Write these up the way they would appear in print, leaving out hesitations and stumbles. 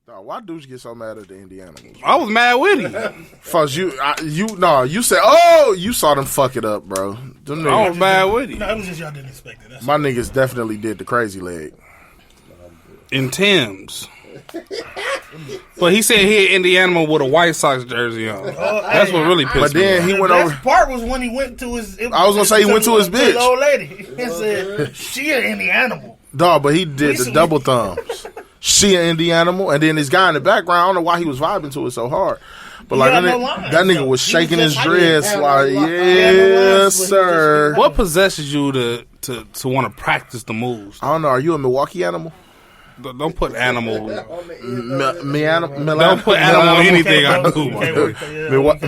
Why dudes get so mad at the Indiana animals? I was mad with him. Fuss you said, you saw them fuck it up, bro. I was mad with him. No, it was just y'all didn't expect it. My niggas definitely did the crazy leg. In Tim's. But he said he had Indiana with a White Sox jersey on. That's what really pissed me off. But then he went over. The best part was when he went to his. I was gonna say he went to his bitch. The old lady and said, "She an Indian animal." Dog, but he did the double thumbs. She an Indian animal, and then this guy in the background. I don't know why he was vibing to it so hard. But like that nigga was shaking his dreads like, yes, sir. What possesses you to want to practice the moves? I don't know. Are you a Milwaukee animal? Don't put animal. Don't put animal on anything I do.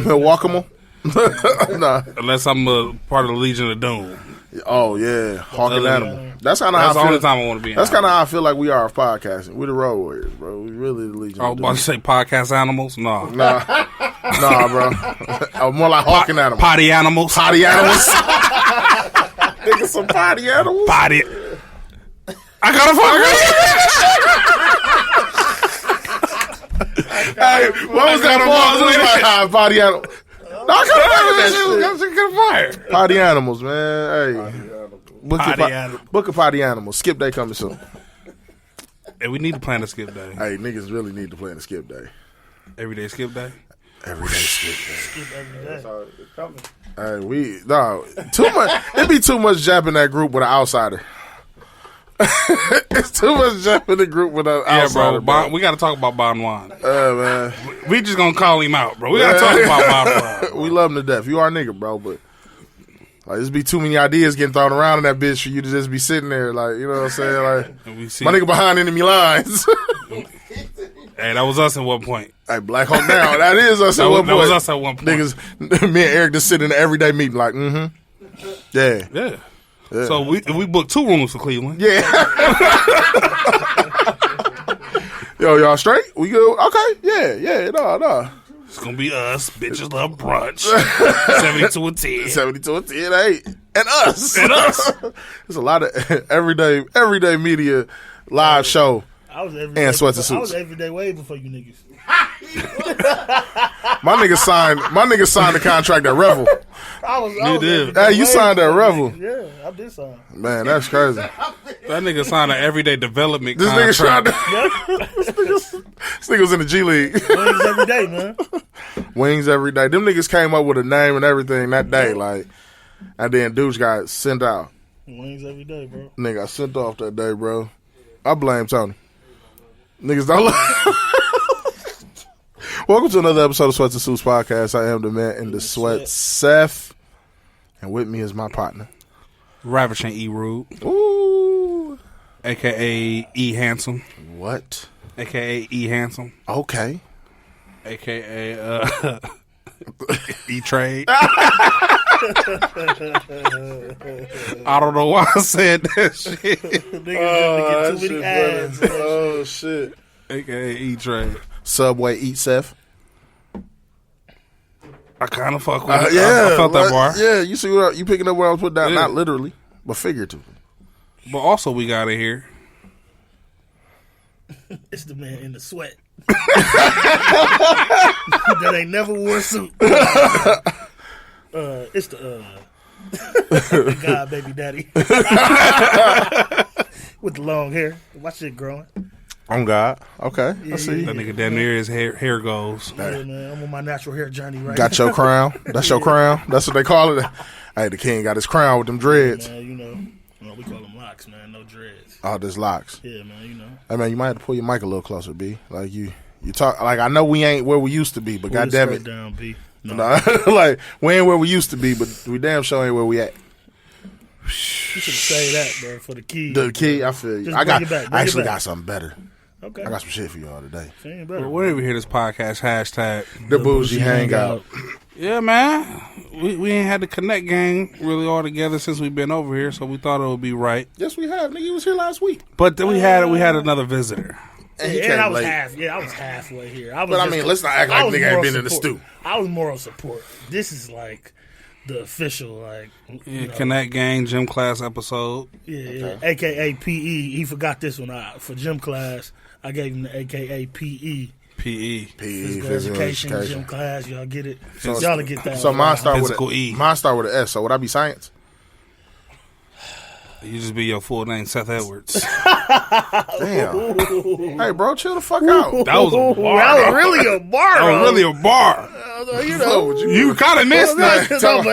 Milwaukee? Nah. Unless I'm a part of the Legion of Doom. Oh yeah, hawking animal. That's kind of the only time I want to be. That's kind of how I feel like we are of podcasting. We're the Road Warriors, bro. We really the Legion. I was about to say podcast animals. Nah, bro. More like hawking animals. Potty animals. Nigga, some potty animals. Potty. I gotta fuck. Hey, what was that pause? Potty animal. No, I couldn't fire. Potty animals, man. Hey, book a potty animal. Skip day coming soon. Hey, we need to plan a skip day. Hey, niggas really need to plan a skip day. Everyday skip day. Everyday skip day. Skip every day. Hey, too much. It be too much jap in that group with an outsider. It's too much jap in the group with an outsider. Bro. We got to talk about Bon Juan. Man. We just gonna call him out, bro. We got to talk about Bon Juan. We love him to death. You our nigga, bro, but like there's be too many ideas getting thrown around in that bitch for you to just be sitting there, like, you know what I'm saying? Like, my nigga behind enemy lines. Hey, that was us at one point. Hey, Black Hawk down. That is us at one point. That was us at one point. Niggas, me and Eric just sitting in the everyday meeting, like, Yeah. So we booked 2 rooms for Cleveland. Yeah. Yo, y'all straight? We good? Okay. Yeah. No. It's gonna be us. Bitches love brunch. 72 and 10. 72 and 10, 8. And us. There's a lot of everyday media live show. I was everyday. And sweats and suits. I was everyday way before you niggas. My nigga signed the contract at Revel. You did. Hey, you signed at Revel. Yeah, I did sign. Man, that's crazy. That nigga signed an everyday development This contract. This nigga was in the G League. Wings every day, man. Wings every day. Them niggas came up with a name and everything that day, like, and then dudes got sent out. Wings every day, bro. Nigga got sent off that day, bro. I blame Tony. Niggas don't like. Welcome to another episode of Sweats and Suits Podcast. I am the man in the sweat, Seth. And with me is my partner, Ravishing E. Rude. Ooh. A.K.A. E. Handsome. What? A.K.A. E. Handsome. Okay. A.K.A. E. Trade. I don't know why I said that shit. Niggas get too many ads. Oh, shit. A.K.A. E. Trade. Subway Eat Seth. I kind of fuck with it. Yeah. I felt that bar. Yeah, you see what you picking up what I was putting down, not literally, but figuratively. But also we got it here. It's the man in the sweat. That ain't never wore a suit. It's the God baby daddy. With the long hair. Watch it growing. On God. Okay. I see. That nigga damn near his hair goes. Yeah, man. I'm on my natural hair journey right Got now. your crown. That's your crown. That's what they call it. Hey, the king got his crown with them dreads. Man, you know, we call them locks, man. No dreads. Oh, there's locks. Yeah, man, you know. Hey, man, you might have to pull your mic a little closer, B. Like, you talk, like, I know we ain't where we used to be, but goddamn it. Down, B. No. Like, we ain't where we used to be, but we damn sure ain't where we at. You should say that, bro, for the key. The key, I feel you. I actually got something better. Okay. I got some shit for y'all today. Whenever you hear this podcast, hashtag the Bougie Hangout. Yeah, man. We ain't had the Connect gang really all together since we've been over here, so we thought it would be right. Yes, we have. Nigga, you was here last week. But then we had another visitor. And I was halfway here. Let's not act like nigga ain't been in the stew. I was moral support. This is like the official, like, Connect gang gym class episode. Yeah, okay. AKA PE. He forgot this one. For gym class, I gave him the AKA PE. PE. Physical education, gym class. Y'all get it? So, y'all get that. So mine start with E. Mine start with an S. So would I be science? You just be your full name, Seth Edwards. Damn. Hey, bro, chill the fuck out. That was a bar. That was really a bar. That was really a bar. You know, You kind of missed that. Hold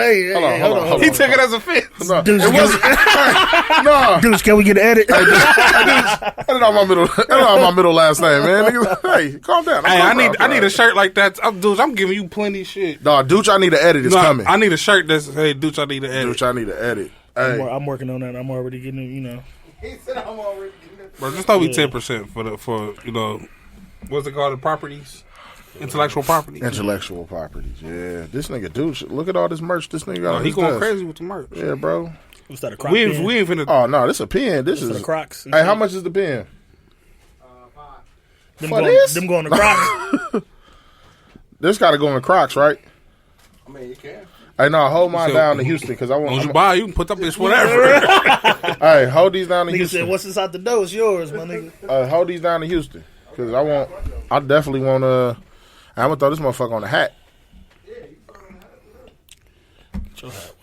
on. He took it as a offense. No, Dude, it wasn't. No. Dudes, can we get an edit? That's not my middle last name, man. Nigga, hey, calm down. Hey, I need a shirt like that. Dudes, I'm giving you plenty of shit. No, Dooch, I need an edit. It's coming. I need a shirt that's, hey, Dooch, I need an edit. Dooch, I need an edit. Hey. I'm working on that. I'm already getting it, you know. He said I'm already getting it. Bro, just throw me 10% for you know, what's it called? The properties? Intellectual property. Intellectual properties, yeah. This nigga, Dooch, look at all this merch this nigga got. He going crazy with the merch. Yeah, bro. What's that, a croc We pen? ain't finna. Oh, no, this a pen. This is the Crocs. Hey, how much is the pen? Them For going, this? them going to Crocs. This got to go in Crocs, right? I mean, you can. Hey, no, hold mine So, down to Houston because I Once you want. buy, you can put that bitch whatever. Hey, hold these down to Nigga Houston. said, what's inside the dough? It's yours, my nigga. Hold these down to Houston because I definitely want to. I'm gonna throw this motherfucker on the hat. Get your hat.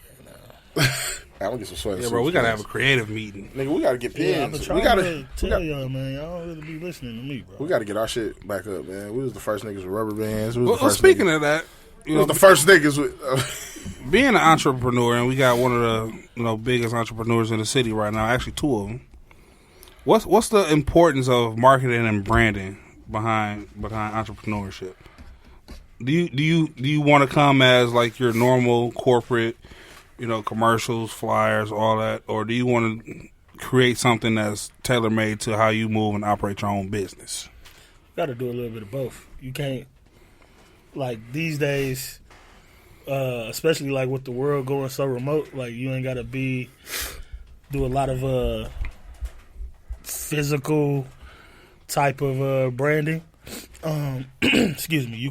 I'm gonna get some sweaters. Yeah, bro, we gotta have a creative meeting. Nigga, we gotta get Yeah, I've been pins. trying we gotta to tell y'all, man. Y'all don't really be listening to me, bro. we gotta get our shit back up, man. We was the first niggas with rubber bands. We was Well, the first speaking niggas, of that, we was the first niggas with. being an entrepreneur, and we got one of the biggest entrepreneurs in the city right now. Actually, two of them. What's the importance of marketing and branding behind entrepreneurship? Do you want to come as like your normal corporate, commercials, flyers, all that, or do you want to create something that's tailor made to how you move and operate your own business? Got to do a little bit of both. You can't, like these days, especially like with the world going so remote, like you ain't got to do a lot of physical type of branding. Excuse me.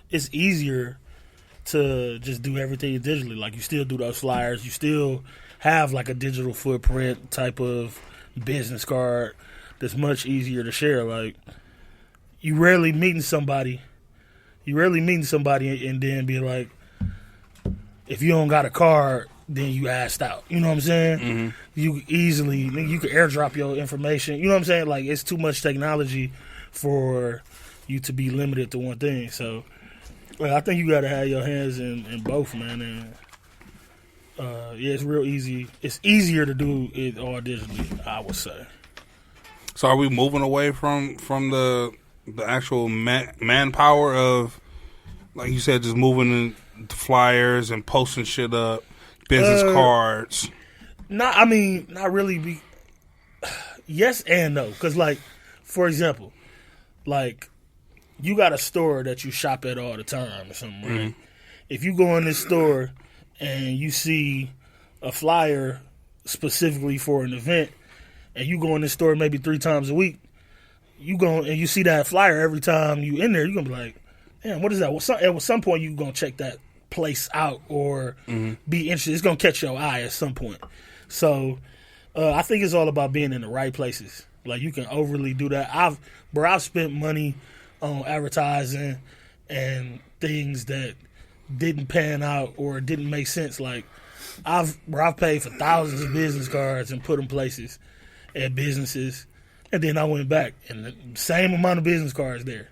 It's easier to just do everything digitally. Like you still do those flyers. You still have like a digital footprint type of business card that's much easier to share. Like you rarely meeting somebody and then be like, if you don't got a card, then you asked out. You know what I'm saying? Mm-hmm. You can airdrop your information. You know what I'm saying? Like it's too much technology for you to be limited to one thing. So I think you got to have your hands in both, man. And yeah, it's real easy. It's easier to do it all digitally, I would say. So are we moving away from the actual manpower of, like you said, just moving the flyers and posting shit up, business cards? Not really. Yes and no. Because, like, for example, like, you got a store that you shop at all the time or something, right? Mm-hmm. If you go in this store and you see a flyer specifically for an event, and you go in this store maybe 3 times a week, you go and you see that flyer every time you in there, you're going to be like, damn, what is that? At some point, you're going to check that place out or be interested. It's going to catch your eye at some point. So I think it's all about being in the right places. Like, you can overly do that. I've spent money on advertising and things that didn't pan out or didn't make sense. Like, I've paid for thousands of business cards and put them places at businesses, and then I went back and the same amount of business cards there.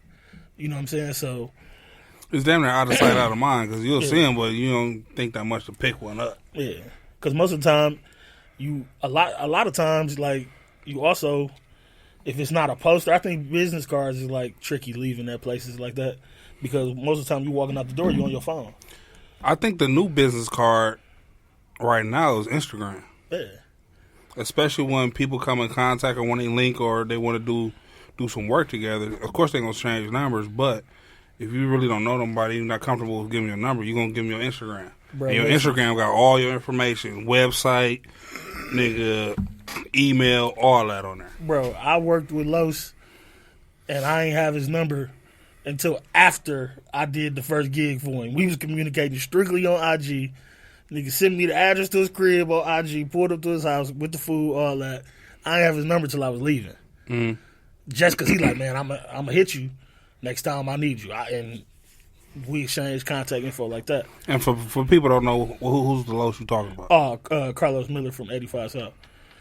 You know what I'm saying? So it's damn near out of sight, out of mind, because you'll see them, but you don't think that much to pick one up. Yeah, because most of the time, a lot of times, like, you also, if it's not a poster, I think business cards is like tricky leaving at places like that, because most of the time you walking out the door, you on your phone. I think the new business card right now is Instagram. Yeah. Especially when people come in contact or want to link or they want to do some work together. Of course, they're going to change numbers, but if you really don't know nobody, you're not comfortable with giving your number, you're going to give them your Instagram. Bro, and your Instagram got all your information, website, nigga, email, all that on there. Bro, I worked with Los, and I ain't have his number until after I did the first gig for him. We was communicating strictly on IG. Nigga sent me the address to his crib on IG, pulled up to his house with the food, all that. I didn't have his number till I was leaving. Mm-hmm. just because he like, man, I'm gonna hit you next time I need you, and we exchange contact info like that. And for people who don't know, who's the Los you talking about? Carlos Miller from 85 South.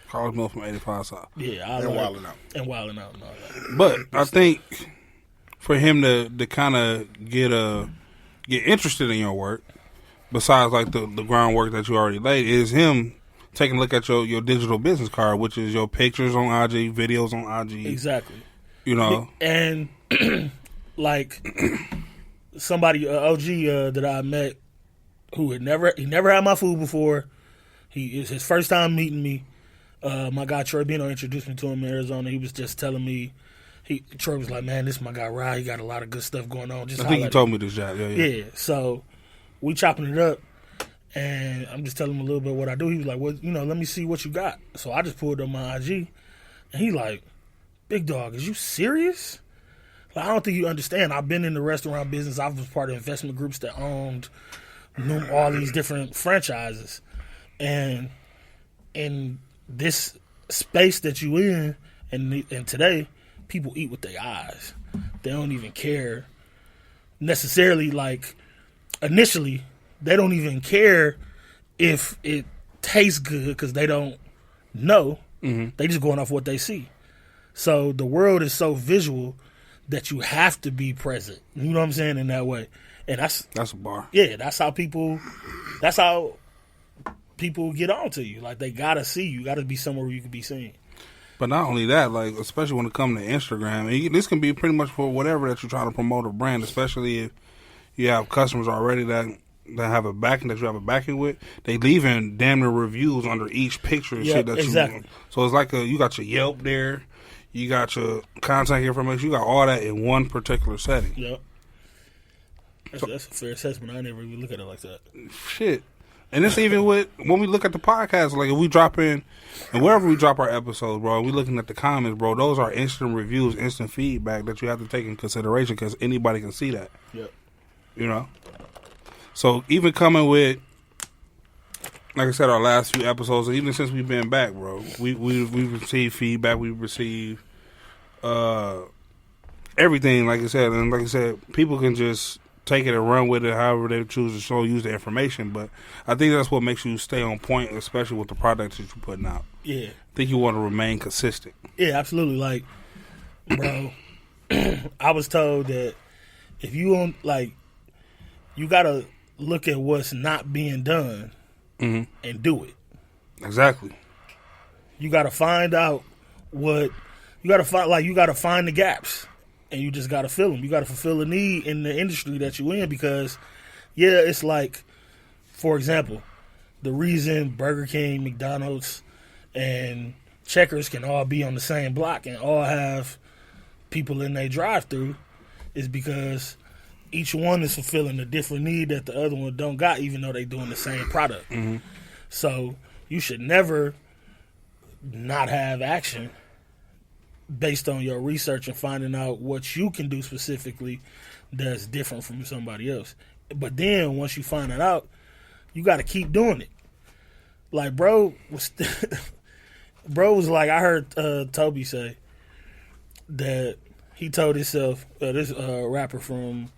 Carlos Miller from 85 South. Yeah, and Wildin' Out. And Wildin' Out and all that. But I think for him to kind of get interested in your work, besides like the groundwork that you already laid, is him taking a look at your digital business card, which is your pictures on IG, videos on IG. Exactly. You know, and like somebody OG that I met who had never had my food before. It's his first time meeting me. My guy Troy Bino introduced me to him in Arizona. He was just telling me, Troy was like, man, this is my guy Rod. He got a lot of good stuff going on. Just I think you told me this, Jack. Yeah. So we chopping it up, and I'm just telling him a little bit what I do. He was like, well, let me see what you got. So I just pulled up my IG, and he like, big dog, is you serious? Like, I don't think you understand. I've been in the restaurant business. I was part of investment groups that owned all these different franchises, and in this space that you in, and today, people eat with their eyes. They don't even care necessarily. Like initially, they don't even care if it tastes good because they don't know. Mm-hmm. They just going off what they see. So the world is so visual that you have to be present. You know what I'm saying? In that way, and that's a bar. Yeah, that's how people get on to you. Like they gotta see you. Gotta be somewhere where you can be seen. But not only that, like especially when it comes to Instagram, this can be pretty much for whatever that you're trying to promote a brand. Especially if you have customers already that have a backing that you have a backing with, they leave in damn near reviews under each picture and shit that exactly. you. So it's like you got your Yelp there, you got your contact information, you got all that in one particular setting. Yep. That's a fair assessment. I never even look at it like that. Shit. And it's even with when we look at the podcast, like if we drop in, and wherever we drop our episodes, bro, we looking at the comments, bro. Those are instant reviews, instant feedback that you have to take in consideration because anybody can see that. Yep. You know. So even coming with, like I said, our last few episodes, even since we've been back, bro, we've received feedback, we've received everything. Like I said, and like I said, people can just take it and run with it however they choose to use the information. But I think that's what makes you stay on point, especially with the products that you're putting out. Yeah. I think you want to remain consistent. Yeah, absolutely. Like, bro, I was told that if you don't, like, you got to look at what's not being done and do it. Exactly. You got to find out what, you got to find the gaps. And you just got to fill them. You got to fulfill a need in the industry that you in because, yeah, it's like, for example, the reason Burger King, McDonald's, and Checkers can all be on the same block and all have people in their drive-thru is because each one is fulfilling a different need that the other one don't got, even though they doing the same product. Mm-hmm. So you should never not have action based on your research and finding out what you can do specifically that's different from somebody else. But then once you find it out, you got to keep doing it. Like bro was like, I heard Toby say that he told himself, this rapper from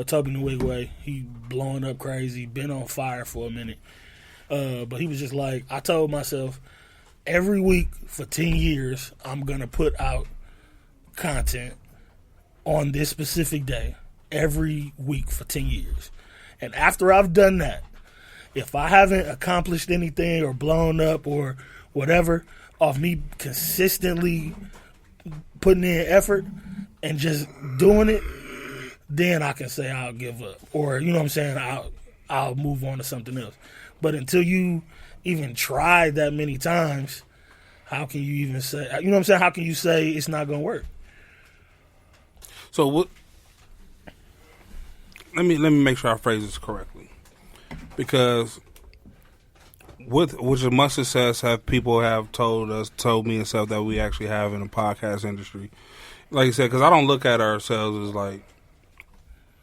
Toby Nwigwe, he blowing up crazy, been on fire for a minute. But he was just like, I told myself, every week for 10 years, I'm going to put out content on this specific day. Every week for 10 years. And after I've done that, if I haven't accomplished anything or blown up or whatever off me consistently putting in effort and just doing it, then I can say I'll give up. Or, you know what I'm saying, I'll move on to something else. But until you even tried that many times, how can you even say, you know what I'm saying? How can you say it's not going to work? So what? Let me make sure I phrase this correctly, because with as much success have people have told me and stuff that we actually have in the podcast industry, like I said, because I don't look at ourselves as like,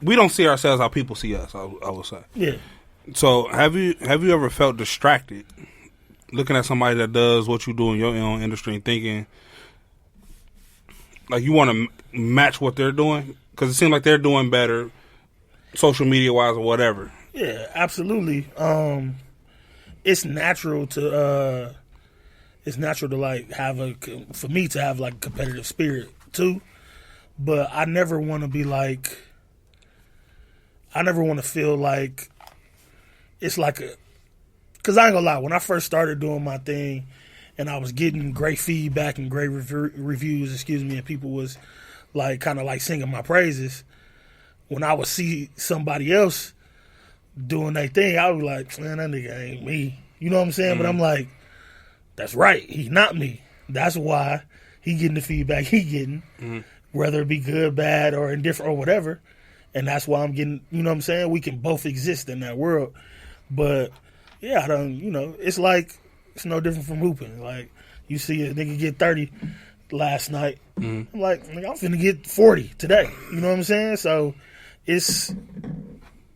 we don't see ourselves how people see us. I would say. Yeah. So have you ever felt distracted looking at somebody that does what you do in your own industry and thinking, like you want to match what they're doing? Because it seems like they're doing better, social media wise or whatever. Yeah, absolutely. It's natural to like for me to have like a competitive spirit too, but I never want to be like, I never want to feel like it's like because I ain't gonna lie, when I first started doing my thing and I was getting great feedback and great reviews, and people was like kind of like singing my praises, when I would see somebody else doing their thing, I was like, man, that nigga ain't me. You know what I'm saying? Mm-hmm. But I'm like, that's right. He's not me. That's why he getting the feedback he getting, whether it be good, bad, or indifferent or whatever. And that's why I'm getting, you know what I'm saying? We can both exist in that world. But, yeah, I don't, it's like, it's no different from hooping. Like, you see a nigga get 30 last night. I'm like, I'm finna get 40 today. You know what I'm saying? So, it's,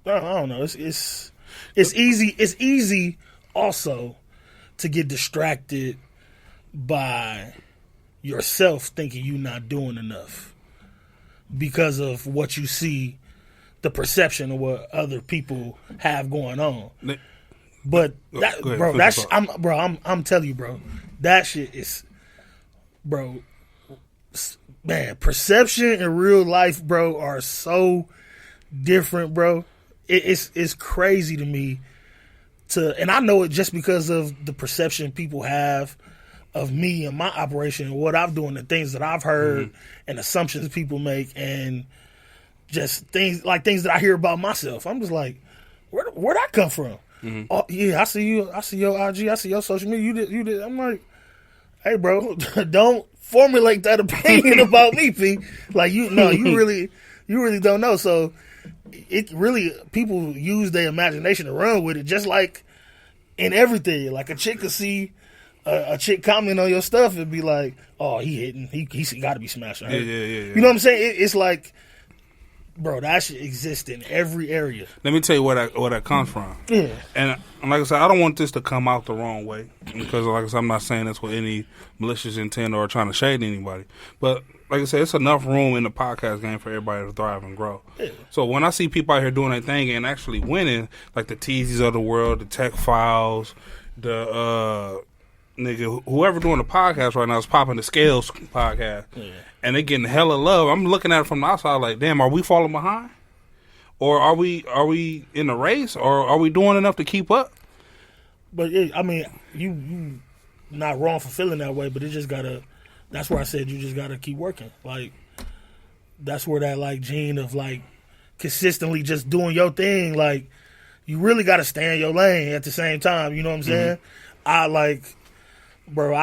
I don't know. It's easy. It's easy also to get distracted by yourself thinking you're not doing enough because of what you see, the perception of what other people have going on. But that, bro, that's I'm telling you, bro, that shit is, bro, man, perception and real life, bro, are so different, bro. It's crazy to me. And I know it just because of the perception people have of me and my operation and what I'm doing, the things that I've heard and assumptions people make, and just things that I hear about myself. I'm just like, where'd that come from? Oh yeah, I see you. I see your IG. I see your social media. You did. I'm like, hey, bro, don't formulate that opinion about me, P. Like you really don't know. So. It really, people use their imagination to run with it, just like in everything. Like a chick could see a chick comment on your stuff and be like, "Oh, he hitting, he got to be smashing her." Yeah. You know what I'm saying? It's like, bro, that shit exists in every area. Let me tell you where that comes from. Yeah, and like I said, I don't want this to come out the wrong way because, like I said, I'm not saying this with any malicious intent or trying to shade anybody, but. Like I said, it's enough room in the podcast game for everybody to thrive and grow. Yeah. So when I see people out here doing their thing and actually winning, like the Teasies of the world, the Tech Files, the whoever doing the podcast right now is popping the Scales podcast, and they getting hella love. I'm looking at it from the outside like, damn, are we falling behind, or are we in the race, or are we doing enough to keep up? But I mean, you not wrong for feeling that way, but it just gotta. That's where I said you just gotta keep working. Like, that's where that like gene of like consistently just doing your thing. Like, you really gotta stay in your lane at the same time. You know what I'm saying? I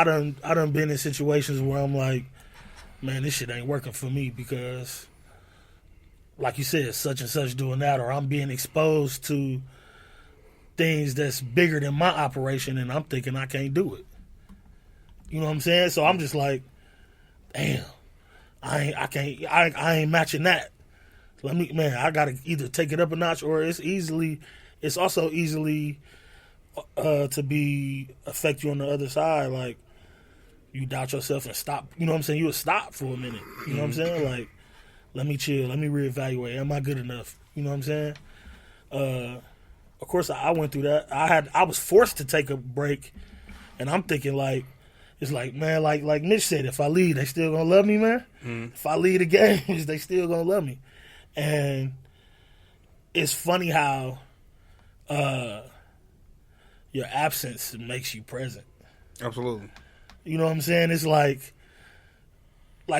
done been in situations where I'm like, man, this shit ain't working for me because, like you said, such and such doing that, or I'm being exposed to things that's bigger than my operation, and I'm thinking I can't do it. You know what I'm saying? So I'm just like, damn, I ain't matching that. I gotta either take it up a notch, or it's also easily to affect you on the other side. Like, you doubt yourself and stop. You know what I'm saying? You would stop for a minute. You know what I'm saying? Like, let me chill. Let me reevaluate. Am I good enough? You know what I'm saying? Of course, I went through that. I was forced to take a break, and I'm thinking like. It's like, man, like Mitch said, if I leave, they still gonna love me, man. If I leave the games, they still gonna love me. And it's funny how your absence makes you present. Absolutely. You know what I'm saying? It's like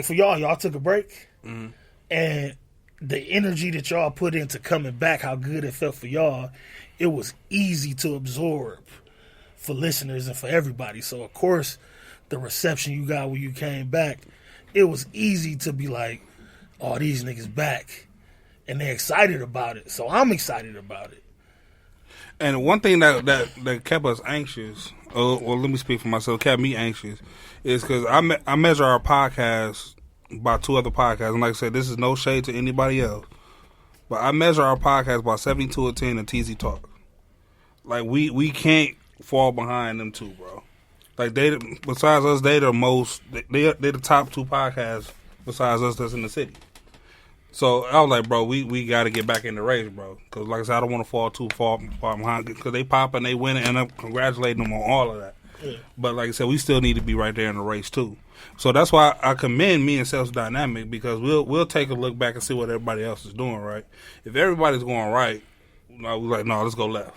for y'all took a break, and the energy that y'all put into coming back, how good it felt for y'all, it was easy to absorb for listeners and for everybody. So, of course, the reception you got when you came back, it was easy to be like, oh, these niggas back. And they're excited about it. So I'm excited about it. And one thing that kept us anxious, well, let me speak for myself, kept me anxious, is because I measure our podcast by 2 other podcasts. And like I said, this is no shade to anybody else. But I measure our podcast by 72 or 10 and TZ Talk. Like, we can't fall behind them 2, bro. Like, besides us, they're the top 2 podcasts besides us that's in the city. So I was like, bro, we got to get back in the race, bro. Because like I said, I don't want to fall too far behind. Because they pop and they win, and I'm congratulating them on all of that. Yeah. But like I said, we still need to be right there in the race too. So that's why I commend me and Sales Dynamic, because we'll take a look back and see what everybody else is doing right. If everybody's going right, we're like, no, let's go left.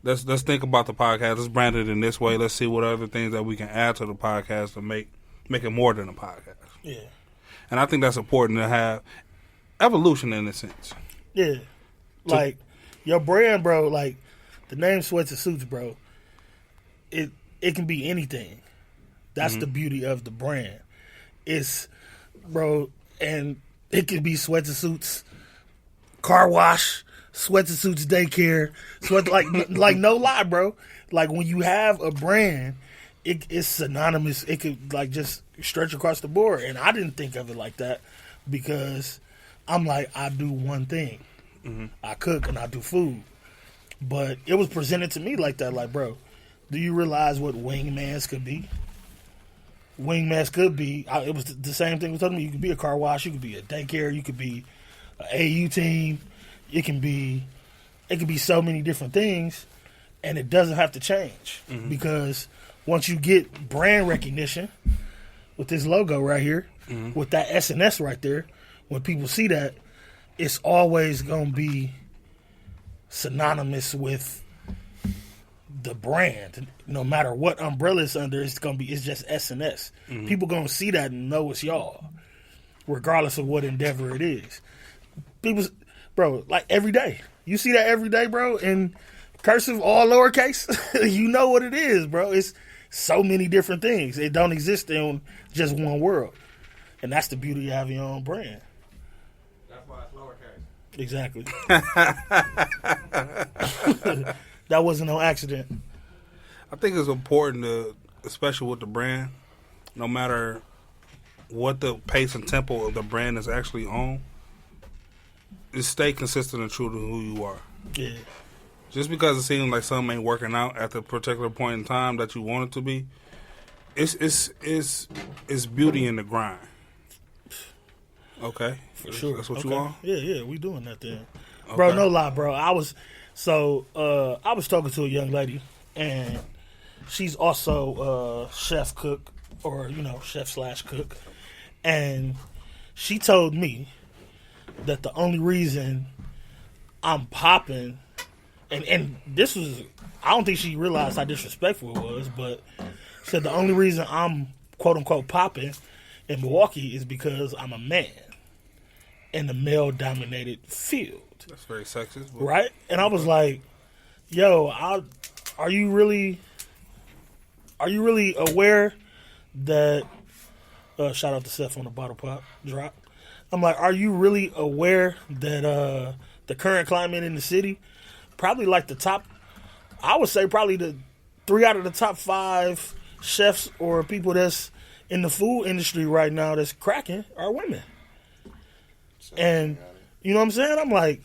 Let's think about the podcast. Let's brand it in this way. Let's see what other things that we can add to the podcast to make it more than a podcast. Yeah. And I think that's important to have evolution in a sense. Yeah. Like your brand, bro, like the name Sweats and Suits, bro, it can be anything. That's the beauty of the brand. It's, bro, and it can be Sweats and Suits car wash, Sweats and Suits daycare, like no lie, bro. Like when you have a brand, it's synonymous. It could like just stretch across the board. And I didn't think of it like that because I'm like, I do one thing. Mm-hmm. I cook and I do food. But it was presented to me like that, like, bro, do you realize what Wingmans could be? Wingmans could be, it was the same thing was telling me. You could be a car wash, you could be a daycare, you could be an AU team. It can be so many different things, and it doesn't have to change because once you get brand recognition with this logo right here, with that SNS right there, when people see that, it's always going to be synonymous with the brand. No matter what umbrella it's under, it's just SNS. People going to see that and know it's y'all, regardless of what endeavor it is. People, bro, like every day. You see that every day, bro, in cursive, all lowercase. You know what it is, bro. It's so many different things. It don't exist in just one world. And that's the beauty of having your own brand. That's why it's lowercase. Exactly. That wasn't no accident. I think it's important to, especially with the brand, no matter what the pace and tempo of the brand is actually on, is stay consistent and true to who you are. Yeah. Just because it seems like something ain't working out at the particular point in time that you want it to be, it's beauty in the grind. Okay, for sure. That's what you want. Yeah, we doing that then, bro. No lie, bro. I was talking to a young lady, and she's also chef cook, or chef/cook, and she told me that the only reason I'm popping, and this was, I don't think she realized how disrespectful it was, but said the only reason I'm quote unquote popping in Milwaukee is because I'm a man in the male dominated field. That's very sexist, but right? And I was like, yo, are you really aware that shout out to Seth on the bottle pop drop. I'm like, are you really aware that the current climate in the city, probably like the top, I would say probably the 3 out of the top 5 chefs or people that's in the food industry right now that's cracking are women. And you know what I'm saying? I'm like,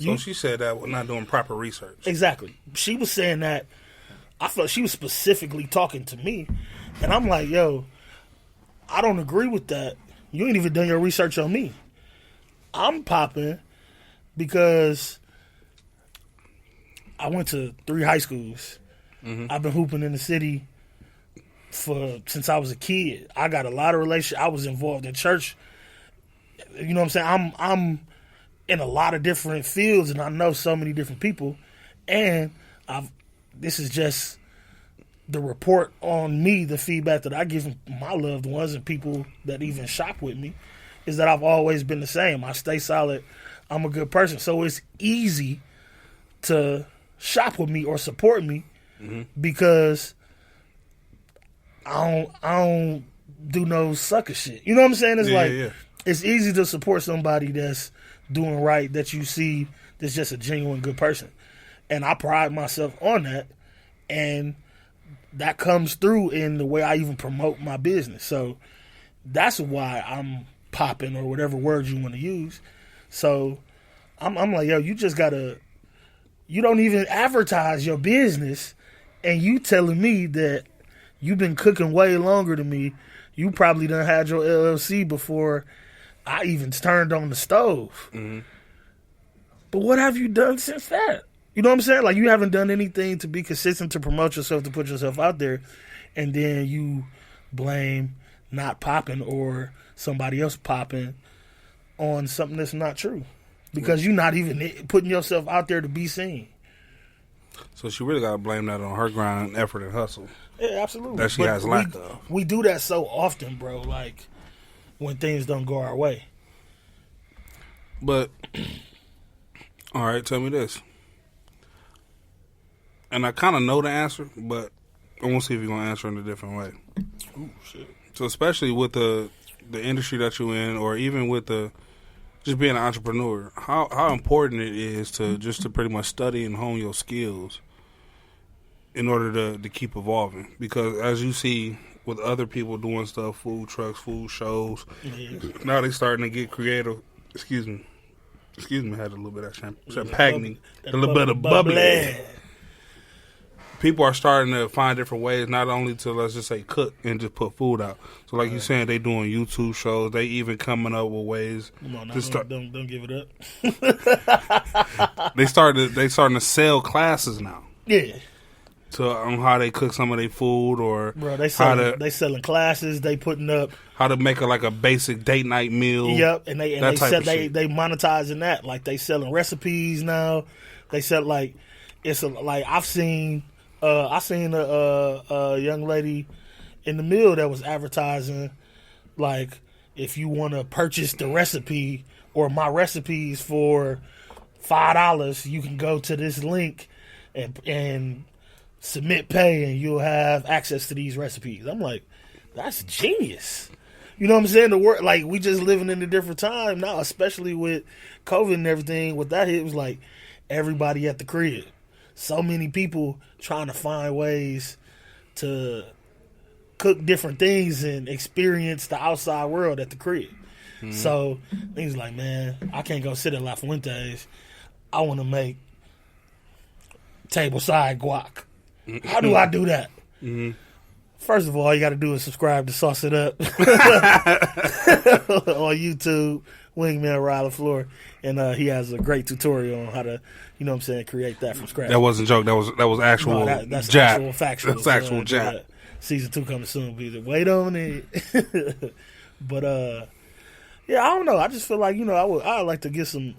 so she said that we're not doing proper research. Exactly. She was saying that. I felt she was specifically talking to me, and I'm like, yo, I don't agree with that. You ain't even done your research on me. I'm popping because I went to 3 high schools. I've been hooping in the city since I was a kid. I got a lot of relationships. I was involved in church. You know what I'm saying? I'm in a lot of different fields, and I know so many different people. And this is just the report on me, the feedback that I give my loved ones and people that even shop with me, is that I've always been the same. I stay solid. I'm a good person. So it's easy to shop with me or support me because I don't do no sucker shit. You know what I'm saying? It's it's easy to support somebody that's doing right, that you see that's just a genuine good person. And I pride myself on that. And that comes through in the way I even promote my business. So that's why I'm popping, or whatever word you want to use. So I'm like, yo, you just gotta, you don't even advertise your business, and you telling me that you've been cooking way longer than me, You probably done had your LLC before I even turned on the stove. Mm-hmm. But what have you done since that? You know what I'm saying? Like, you haven't done anything to be consistent, to promote yourself, to put yourself out there, and then you blame not popping or somebody else popping on something that's not true. Because you're not even putting yourself out there to be seen. So she really got to blame that on her grind, effort, and hustle. Yeah, absolutely. That she has lack of. We do that so often, bro, like, when things don't go our way. But, all right, tell me this. And I kind of know the answer, but I want to see if you're going to answer in a different way. Ooh, shit. So especially with the industry that you're in, or even with just being an entrepreneur, how important it is to pretty much study and hone your skills in order to keep evolving. Because as you see with other people doing stuff, food trucks, food shows, now they starting to get creative. Excuse me, I had a little bit of champagne, a little bit of bubbly. People are starting to find different ways, not only to, let's just say, cook and just put food out. So like you're saying, they doing YouTube shows. They even coming up with ways to start. Don't give it up. They starting to sell classes now. Yeah. On how they cook some of their food, or bro, they selling classes. They putting up how to make a basic date night meal. Yep, and they monetizing that. Like, they selling recipes now. They sell like I've seen a young lady in the mill that was advertising, like, if you want to purchase the recipe or my recipes for $5, you can go to this link and submit pay, and you'll have access to these recipes. I'm like, that's genius. You know what I'm saying? The work, like, we just living in a different time now, especially with COVID and everything. With that hit, it was like everybody at the crib. So many people trying to find ways to cook different things and experience the outside world at the crib. Mm-hmm. So he's like, man, I can't go sit at La Fuente's. I want to make table side guac. How do I do that? Mm-hmm. First of all you got to do is subscribe to Sauce It Up on YouTube, Wingman Rod LaFleur, and he has a great tutorial on how to, you know what I'm saying, create that from scratch. That wasn't a joke. That was actual. No, that's jab. actual factual. That's actual jab. Season 2 coming soon. Be wait on it. But yeah, I don't know. I just feel like, you know, I would like to get some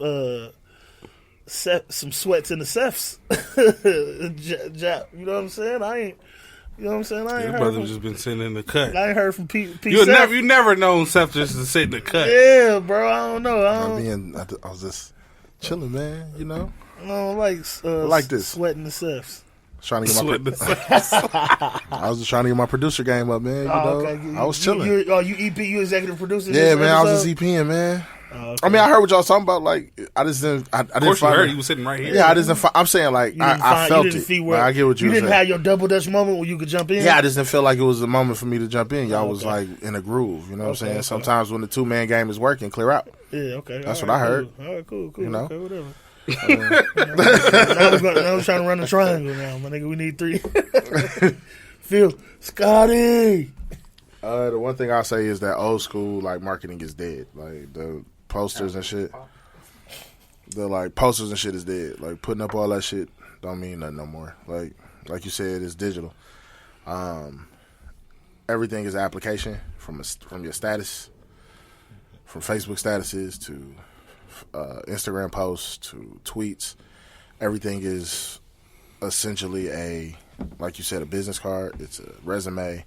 sweats in the Cephs. You know what I'm saying? You know what I'm saying? I ain't Your brother just been sitting in the cut. I ain't heard from P. You never known Seth just to sit in the cut. Yeah, bro. I don't know. I was just chilling, man. You know. I don't like this sweating the Cephs. I was just trying to get my producer game up, man. You know? Okay. I was chilling. You EP, you executive producer? Yeah, man. I was just EPing, man. Okay. I mean, I heard what y'all was talking about. Like, I just didn't. I didn't find heard. He was sitting right here. Yeah, I didn't. I'm saying, like, I felt it. Like, I get what you didn't have your double dutch moment where you could jump in. Yeah, I just didn't feel like it was a moment for me to jump in. Y'all was like in a groove. You know what I'm saying? Okay. Sometimes when the 2-man game is working, clear out. Yeah, okay. That's what I heard. All right, cool. You know, okay, whatever. Now we're trying to run a triangle now, my nigga. We need 3. Phil, Scotty. The one thing I'll say is that old school, like, marketing is dead. Like, the posters and shit. The, like, posters and shit is dead. Like, putting up all that shit don't mean nothing no more. Like you said, it's digital. Everything is application from your status, from Facebook statuses to Instagram posts to tweets. Everything is essentially like you said, a business card. It's a resume.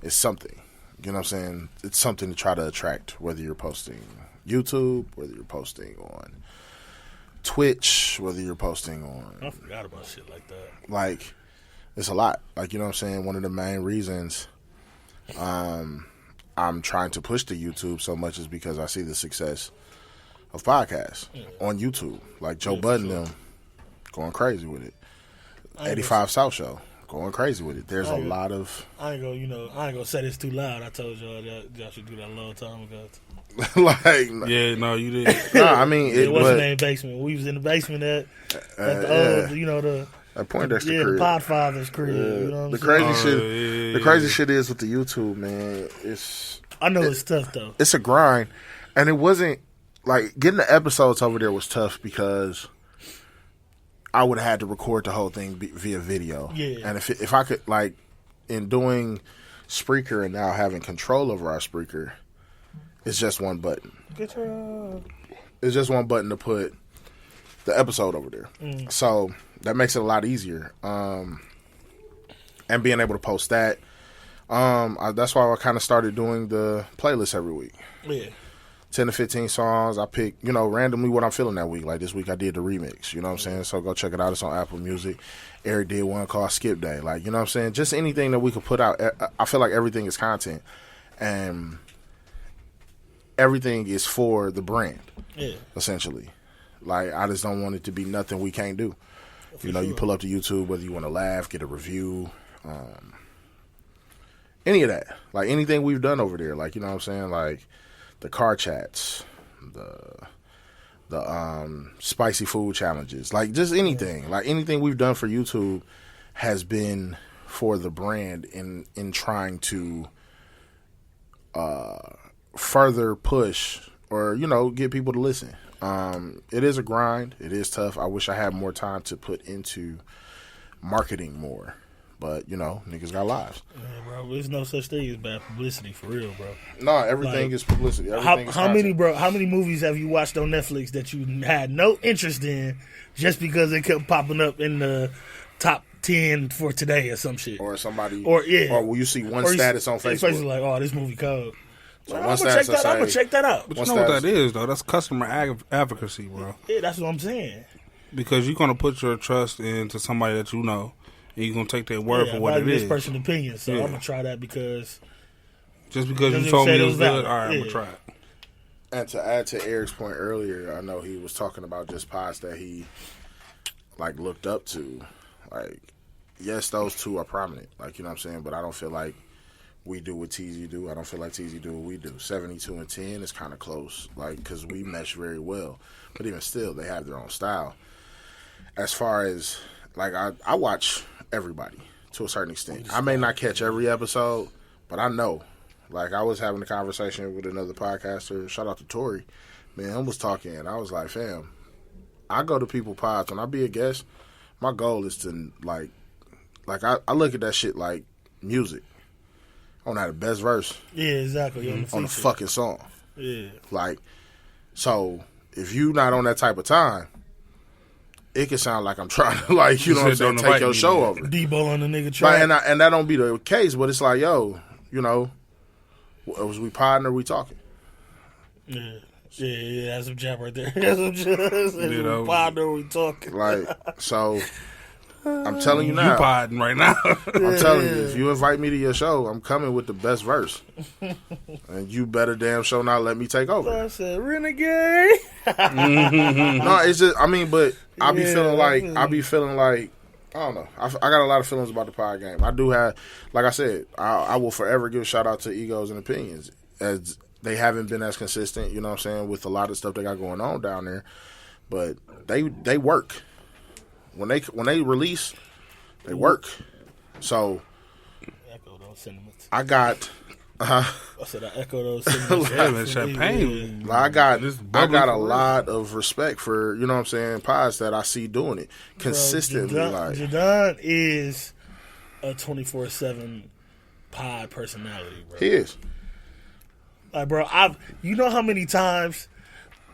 It's something. You know what I'm saying? It's something to try to attract, whether you're posting YouTube, whether you're posting on Twitch, whether you're posting on... I forgot about shit like that. Like, it's a lot. Like, you know what I'm saying? One of the main reasons I'm trying to push to YouTube so much is because I see the success of podcasts on YouTube. Like Joe Budden them going crazy with it. 85 South Show going crazy with it. There's a lot of... I ain't gonna say this too loud. I told y'all that y'all should do that a long time ago. Like, yeah, no, you did. No, I mean... It wasn't in the basement. We was in the basement at the old, you know, the... That Poindexter yeah, crib. the Podfather's crib. You know what the I'm crazy saying? shit. The crazy shit is with the YouTube, man. I know it's tough though. It's a grind, and it wasn't like getting the episodes over there was tough because I would have had to record the whole thing via video. Yeah. And if I could, like, in doing Spreaker and now having control over our Spreaker, it's just one button. Good job. It's just one button to put the episode over there. So that makes it a lot easier. And being able to post that. That's why I kind of started doing the playlist every week. Yeah. 10 to 15 songs. I pick, randomly what I'm feeling that week. Like this week I did the remix, you know what I'm saying? So go check it out. It's on Apple Music. Eric did one called Skip Day. Like, you know what I'm saying? Just anything that we could put out. I feel like everything is content. And everything is for the brand, essentially. Like, I just don't want it to be nothing we can't do. You pull up to YouTube, whether you want to laugh, get a review, any of that. Like, anything we've done over there. Like, you know what I'm saying? Like, the car chats, the spicy food challenges, like just anything. Like anything we've done for YouTube has been for the brand in trying to further push or get people to listen. It is a grind. It is tough. I wish I had more time to put into marketing more. But, niggas got lives. Yeah, bro, there's no such thing as bad publicity, for real, bro. No, everything is publicity. Everything how many movies have you watched on Netflix that you had no interest in just because they kept popping up in the top 10 for today or some shit? Or somebody, or will you see one status on Facebook? Facebook like, oh, this movie cold. So I'm gonna check that out. But you know what that is, though? That's customer advocacy, bro. Yeah, that's what I'm saying. Because you're going to put your trust into somebody that you know. And you're going to take their word for what it is. This person's opinion, so I'm going to try that because... Just because you told me it was good, all right, I'm going to try it. And to add to Eric's point earlier, I know he was talking about just pods that he, looked up to. Like, yes, those two are prominent. Like, you know what I'm saying? But I don't feel like we do what TZ do. I don't feel like TZ do what we do. 72 and 10 is kind of close, because we mesh very well. But even still, they have their own style. As far as, I watch everybody to a certain extent. I may not catch every episode, but I know. Like, I was having a conversation with another podcaster. Shout out to Tori. Man, I was talking, and I was like, fam, I go to people pods. When I be a guest, my goal is to, I look at that shit like music. I want to have the best verse. Yeah, exactly. On the fucking song. Yeah. So, if you not on that type of time, it can sound like I'm trying to, take your show over. Debo on the nigga track. And that don't be the case, but it's like, yo, was we podding or we talking? Yeah, that's some jab right there. That's some jab. We podding or we talking? So, I'm telling you now. You podding right now. I'm telling you, if you invite me to your show, I'm coming with the best verse. And you better damn show not let me take over. I said, renegade. No, it's just, but I be feeling like, I don't know. I got a lot of feelings about the pod game. I do have, like I said, I will forever give a shout out to Egos and Opinions, as they haven't been as consistent, you know what I'm saying, with a lot of stuff they got going on down there. But they work. When they release, they work. So Echo those sentiments. I got. I said I echo those sentiments. Champagne. I got a lot of respect for, you know what I'm saying, pods that I see doing it consistently. Jadon is a 24/7 pod personality, bro. He is. Bro, you know how many times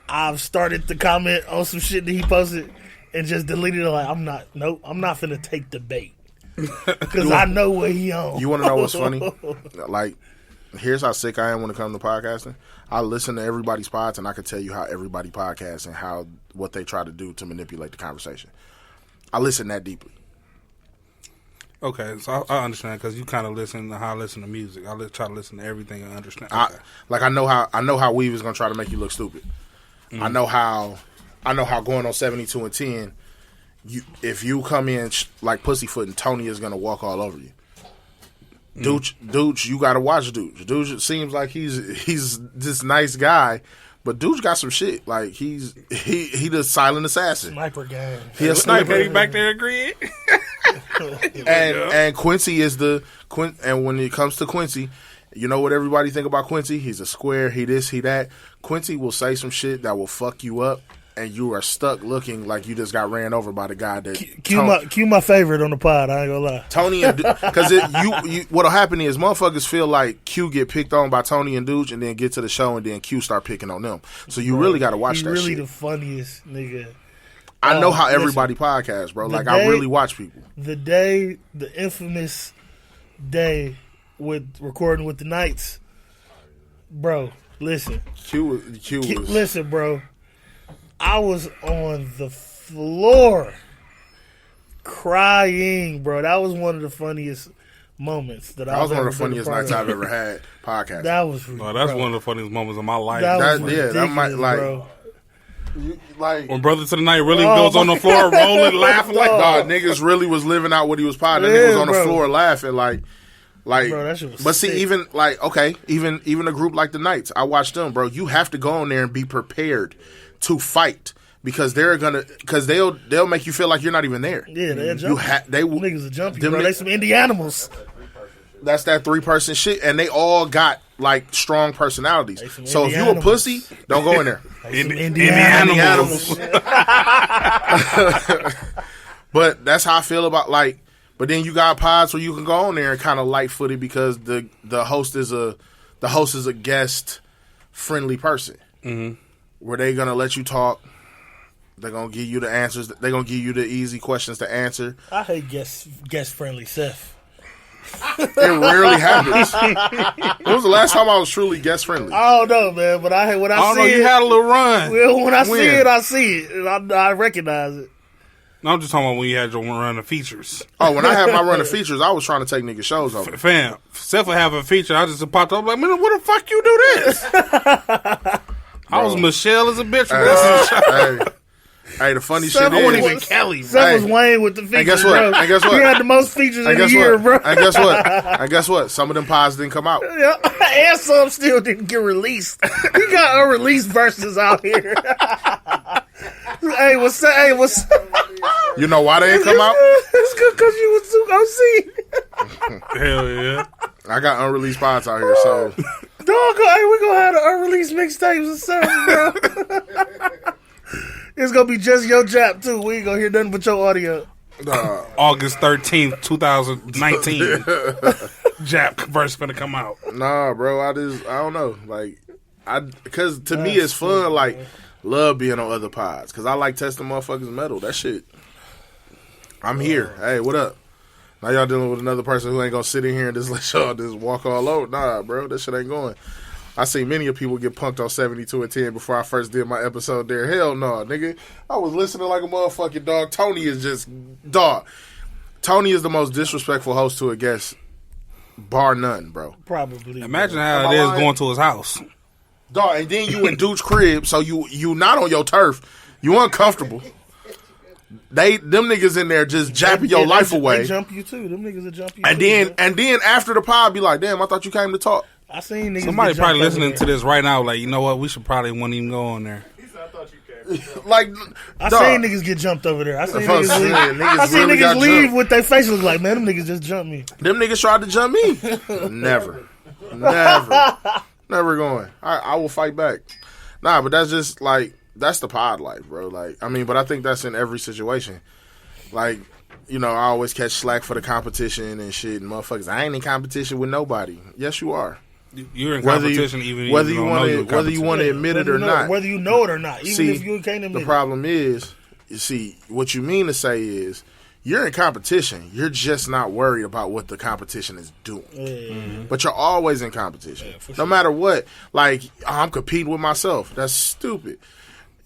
I've started to comment on some shit that he posted and just deleted it. I'm not finna take the bait because I know what he on. You want to know what's funny? Here's how sick I am when it comes to podcasting. I listen to everybody's pods, and I can tell you how everybody podcasts and what they try to do to manipulate the conversation. I listen that deeply. Okay, so I understand, because you kind of listen to how I listen to music. I try to listen to everything and understand. Okay. I know how Weave is gonna try to make you look stupid. Mm-hmm. I know how going on 72 and 10. If you come in like pussyfoot, and Tony is gonna walk all over you. Dooch, you gotta watch Dooch. Dooch seems like he's this nice guy, but Dooch got some shit. Like he the silent assassin. Sniper gang. He a sniper. He back there agreeing. And Quincy is and when it comes to Quincy, you know what everybody think about Quincy? He's a square, he this, he that. Quincy will say some shit that will fuck you up, and you are stuck looking like you just got ran over by the guy that... Q my favorite on the pod, I ain't gonna lie. Tony and... Because what'll happen is motherfuckers feel like Q get picked on by Tony and Dooch, and then get to the show, and then Q start picking on them. So you really got to watch that shit. He's really the funniest nigga. I know how everybody podcasts, bro. Like, I really watch people. The infamous day with recording with the Knights, bro. Listen, Q was... Listen, bro. I was on the floor crying, bro. That was one of the funniest moments that was one of the funniest nights I've ever had podcasting. That was... that's one of the funniest moments of my life. That might bro. When Brother to the Night really goes on the floor rolling, laughing like dog. Niggas really was living out what he was potting. Niggas was on the floor laughing like bro, that shit was but sick. See, even like even a group like the Knights, I watched them, bro. You have to go in there and be prepared to fight because they'll make you feel like you're not even there. Yeah, they'll jump. Niggas will jump you, bro. They some indie animals. That's that 3-person shit, and they all got like strong personalities. So if you a pussy, don't go in there. Indie animals. But that's how I feel about like. But then you got pods where you can go on there and kind of light footed because the host is a guest friendly person. Mm-hmm. Where they gonna let you talk. They're gonna give you the answers. They're gonna give you the easy questions to answer. I hate guest friendly Seth. It rarely happens. When was the last time I was truly guest friendly? I don't know, man. But I see it. You had a little run. Well, when I see it. And I recognize it. No, I'm just talking about when you had your run of features. Oh, when I had my run of features, I was trying to take niggas' shows over. Fam, Seth would have a feature. I just popped up like, man, what the fuck you do this? I was Michelle as a bitch. Hey, the funny shit is... I wasn't even Kelly, bro. Seth was Wayne with the features, and guess what? bro. And guess what? He had the most features in the year, bro. And guess what? Some of them pods didn't come out. Yeah. And some still didn't get released. He got unreleased verses out here. Hey, what's You know why they didn't come out? It's good because you was too OC. Hell yeah. I got unreleased pods out here, so... Dog, hey, we gonna have the unreleased mixtapes or something, bro. It's gonna be just your Jap too. We ain't gonna hear nothing but your audio. August 13th, 2019. Jap verse gonna come out. Nah, bro. I don't know. Like, because to me it's fun. Like, love being on other pods because I like testing motherfuckers' metal. That shit. I'm here. Hey, what up? Now y'all dealing with another person who ain't gonna sit in here and just let y'all just walk all over. Nah, bro. That shit ain't going. I seen many of people get punked on 72 and 10 before I first did my episode there. Hell no, nigga. I was listening like a motherfucking dog. Tony is just dog. Tony is the most disrespectful host to a guest, bar none, bro. Probably. Imagine how it is going to his house. Dog, and then you in Dude's crib, so you not on your turf. You uncomfortable. Them niggas in there just japping your life away. They jump you too. Them niggas will jump you. And then after the pod, be like, damn, I thought you came to talk. I seen niggas. Somebody probably listening to this right now, like, you know what? We should probably won't even go on there. He said, I thought you came. Like, I seen niggas get jumped over there. I seen niggas leave with their face look like, man, them niggas just jumped me. Them niggas tried to jump me. Never going. I will fight back. Nah, but that's just like that's the pod life, bro. Like, I mean, but I think that's in every situation. Like, you know, I always catch slack for the competition and shit. And motherfuckers, I ain't in competition with nobody. Yes, you are. You're in competition whether you want to admit it or not. Whether you know it or not. Even if you can't admit it. The problem is, you see, what you mean to say is, you're in competition. You're just not worried about what the competition is doing. Mm-hmm. But you're always in competition. Yeah, no matter what. Like, I'm competing with myself. That's stupid.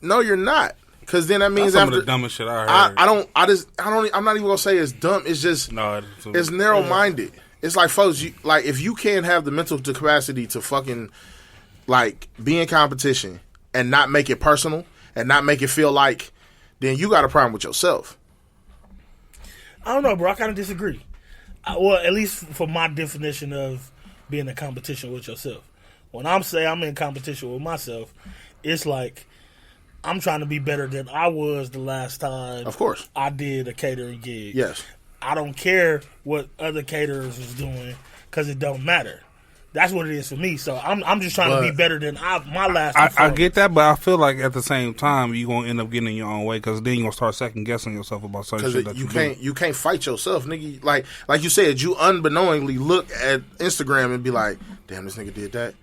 No, you're not. Because then that means that's after some of the dumbest shit I heard. I'm not even gonna say it's dumb. It's just it's narrow minded. It's like, folks, if you can't have the mental capacity to fucking like be in competition and not make it personal and not make it feel like, then you got a problem with yourself. I don't know, bro. I kind of disagree. Well, at least for my definition of being in competition with yourself. When I'm saying I'm in competition with myself, it's like I'm trying to be better than I was the last time. Of course, I did a catering gig. Yes, I don't care what other caterers is doing because it don't matter. That's what it is for me. So I'm just trying to be better than my last. I get that, but I feel like at the same time you're gonna end up getting in your own way because then you're gonna start second guessing yourself about certain shit that you can't fight yourself, nigga. Like you said, you unknowingly look at Instagram and be like, damn, this nigga did that,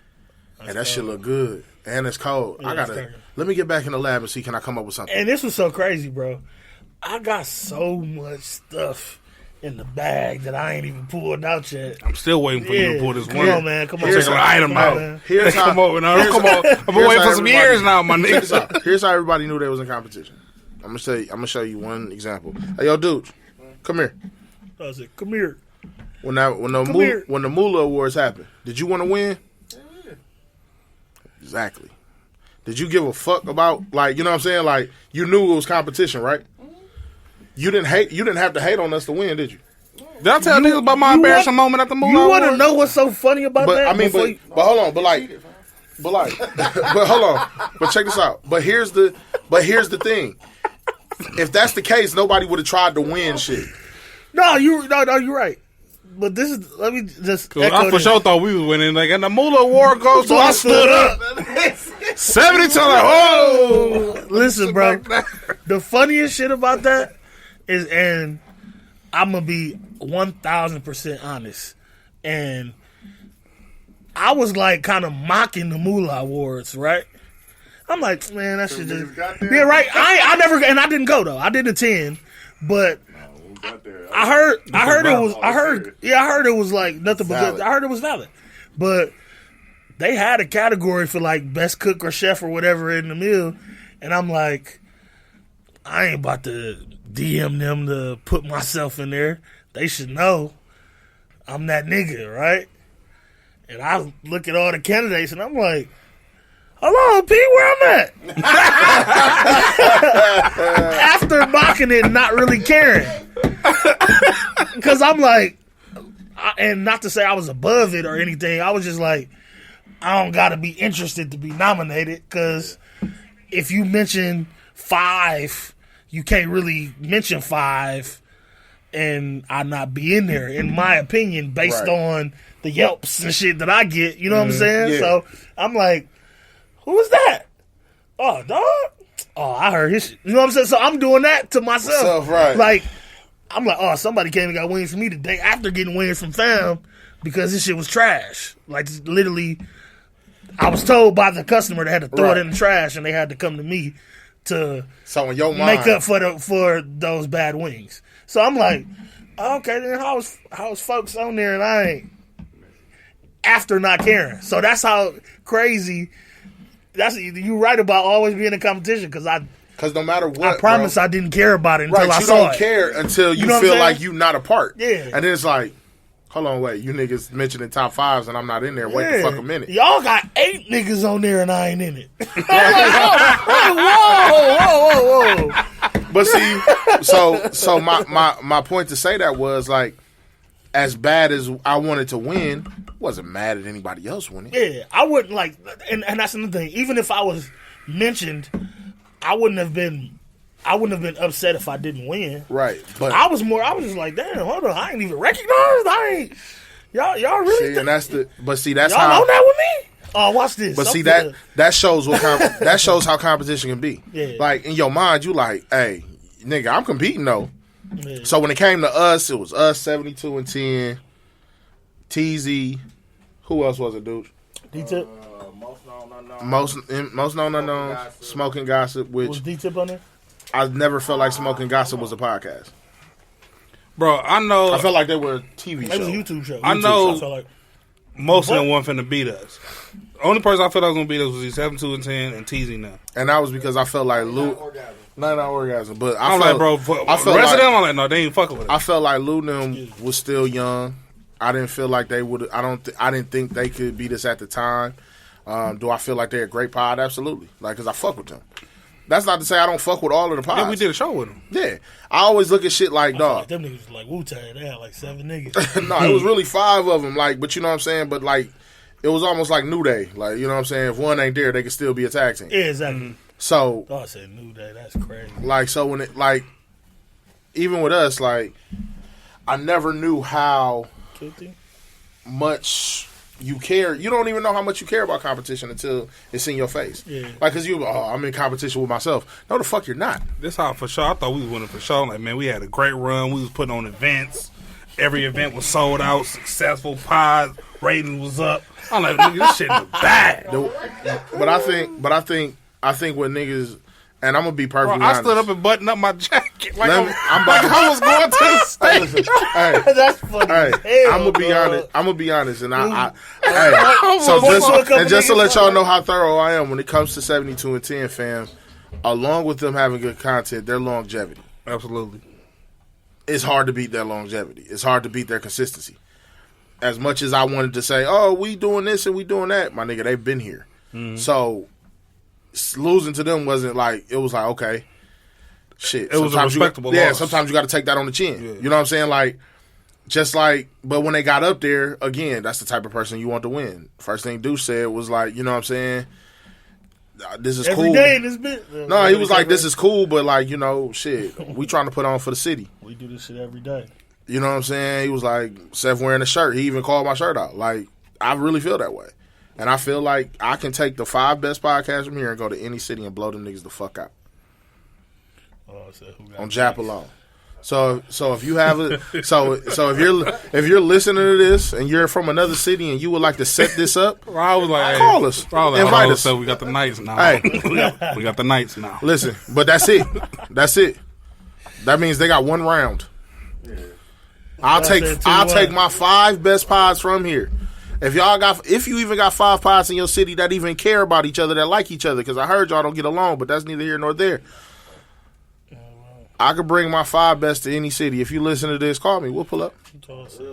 and that shit look good, and it's cold. Yeah, let me get back in the lab and see can I come up with something. And this was so crazy, bro. I got so much stuff in the bag that I ain't even pulled out yet. I'm still waiting for you to pull this one. Come on, man. Come on. Here's an item out. Here's how. Come on. I've been waiting for some years now, my nigga. Here's how everybody knew they was in competition. I'm gonna show you one example. Hey, yo, dude, come here. I said, come here. When the Moolah Awards happened, did you want to win? Yeah. Exactly. Did you give a fuck about, like, you know what I'm saying? Like, you knew it was competition, right? You didn't have to hate on us to win, did you? Did I tell niggas about my embarrassing moment at the Moolah You Awards? want to know what's so funny about that? I mean, but hold on, but hold on, but check this out. But here's the thing. If that's the case, nobody would have tried to win shit. No, you're right. But this is, let me just echo I for sure thought we was winning. Like, and the Moolah Award goes, so I stood up. 70 times, like, oh! Listen, bro. The funniest shit about that is, and I'm going to be 1,000% honest. And I was like kind of mocking the Moolah Awards, right? I'm like, man, that shit just. Yeah, right. I never, and I didn't go though. I didn't attend, but I heard it was like nothing but good. I heard it was valid, but they had a category for like best cook or chef or whatever in the meal, and I'm like, I ain't about to DM them to put myself in there. They should know I'm that nigga, right? And I look at all the candidates and I'm like, hello, P, where I'm at? After mocking it and not really caring. Because I'm like, and not to say I was above it or anything, I was just like, I don't got to be interested to be nominated because if you mention 5, you can't really mention 5 and I not be in there, in my opinion, based on the Yelps and shit that I get. You know what I'm saying? Yeah. So I'm like, who was that? Oh, dog. Oh, I heard his shit. You know what I'm saying? So I'm doing that to myself. Right. Like, I'm like, oh, somebody came and got wings from me the day after getting wings from fam because this shit was trash. Like, literally, I was told by the customer they had to throw it in the trash and they had to come to me to in your mind, make up for those bad wings. So I'm like, okay, then how was folks on there and I ain't after not caring. So that's how crazy. You right about always being in competition because no matter what, I promise I didn't care about it until I saw it. You don't care until you feel like you not a part. Yeah, and then it's like, hold on, wait, you niggas mentioning top 5s and I'm not in there. Wait the fuck a minute. Y'all got 8 niggas on there and I ain't in it. I'm like, whoa. But see, so my point to say that was like, as bad as I wanted to win, wasn't mad at anybody else winning. Yeah, I wouldn't like, and that's another thing. Even if I was mentioned, I wouldn't have been upset if I didn't win. Right, but I was just like, damn, hold on, I ain't even recognized. Y'all really. See, and that's y'all how on that with me. Oh, watch this. But see that shows that shows how competition can be. Yeah. Like in your mind, you like, hey, nigga, I'm competing though. Yeah. So when it came to us, it was us 72 and 10, TZ. Who else was it, dude? D-Tip. Most known unknown. Smoking Gossip. Which was D-Tip on there? I never felt like Smoking Gossip was a podcast. Bro, I felt like they were a TV show. It was a YouTube show. I know most of them weren't finna beat us. The only person I felt like was gonna beat us was 72 and 10 and TZ now. And that was because I felt like Lou. Not orgasm, but I felt like, bro. I felt like them. I'm like, no, they ain't fucking with it. I felt like Lou them was still young. I didn't feel like they would. I didn't think they could beat us at the time. Do I feel like they're a great pod? Absolutely. Like, cause I fuck with them. That's not to say I don't fuck with all of the pods. Yeah, we did a show with them. Yeah, I always look at shit like, dog. Like them niggas was like Wu-Tang. They had like 7 niggas. No, it was really 5 of them. Like, but you know what I'm saying. But like, it was almost like New Day. Like, you know what I'm saying. If one ain't there, they could still be a tag team. Yeah, exactly. So, I said New Day. That's crazy. Like, so when it like, even with us, like, I never knew how much you care. You don't even know how much you care about competition until it's in your face. Yeah. Like, because I'm in competition with myself. No, the fuck you're not. This how for sure. I thought we was winning for sure. Like, man, we had a great run. We was putting on events. Every event was sold out, successful. Pies, ratings was up. I'm like, nigga, this shit is bad. But I think when niggas, and I'm gonna be perfectly honest. I stood up and buttoned up my jacket like I was going to the stage. Hey, that's funny. Hey, I'm gonna be honest, and just to let y'all know how thorough I am when it comes to 72 and 10, fam. Along with them having good content, their longevity. Absolutely. It's hard to beat their longevity. It's hard to beat their consistency. As much as I wanted to say, oh, we doing this and we doing that, my nigga, they've been here. Mm-hmm. So losing to them wasn't like, it was like, okay, shit. It was a respectable loss. Yeah, sometimes you got to take that on the chin. Yeah. You know what I'm saying? Like, just like, but when they got up there, again, that's the type of person you want to win. First thing Deuce said was like, you know what I'm saying? This is every cool. Day in this bit. No, he was like, this is cool, but like, you know, shit, we trying to put on for the city. We do this shit every day. You know what I'm saying? He was like, Seth wearing a shirt. He even called my shirt out. Like, I really feel that way. And I feel like I can take the 5 best podcasts from here and go to any city and blow them niggas the fuck out. On Jap alone. So if you have if you're listening to this and you're from another city and you would like to set this up, I was like, call us, invite us. So we got the nights now. Hey, we got the nights now. Listen, but that's it. That's it. That means they got one round. Yeah. I'll take my 5 best pods from here. If you even got 5 pods in your city that even care about each other, that like each other, because I heard y'all don't get along, but that's neither here nor there. I could bring my 5 best to any city. If you listen to this, call me. We'll pull up.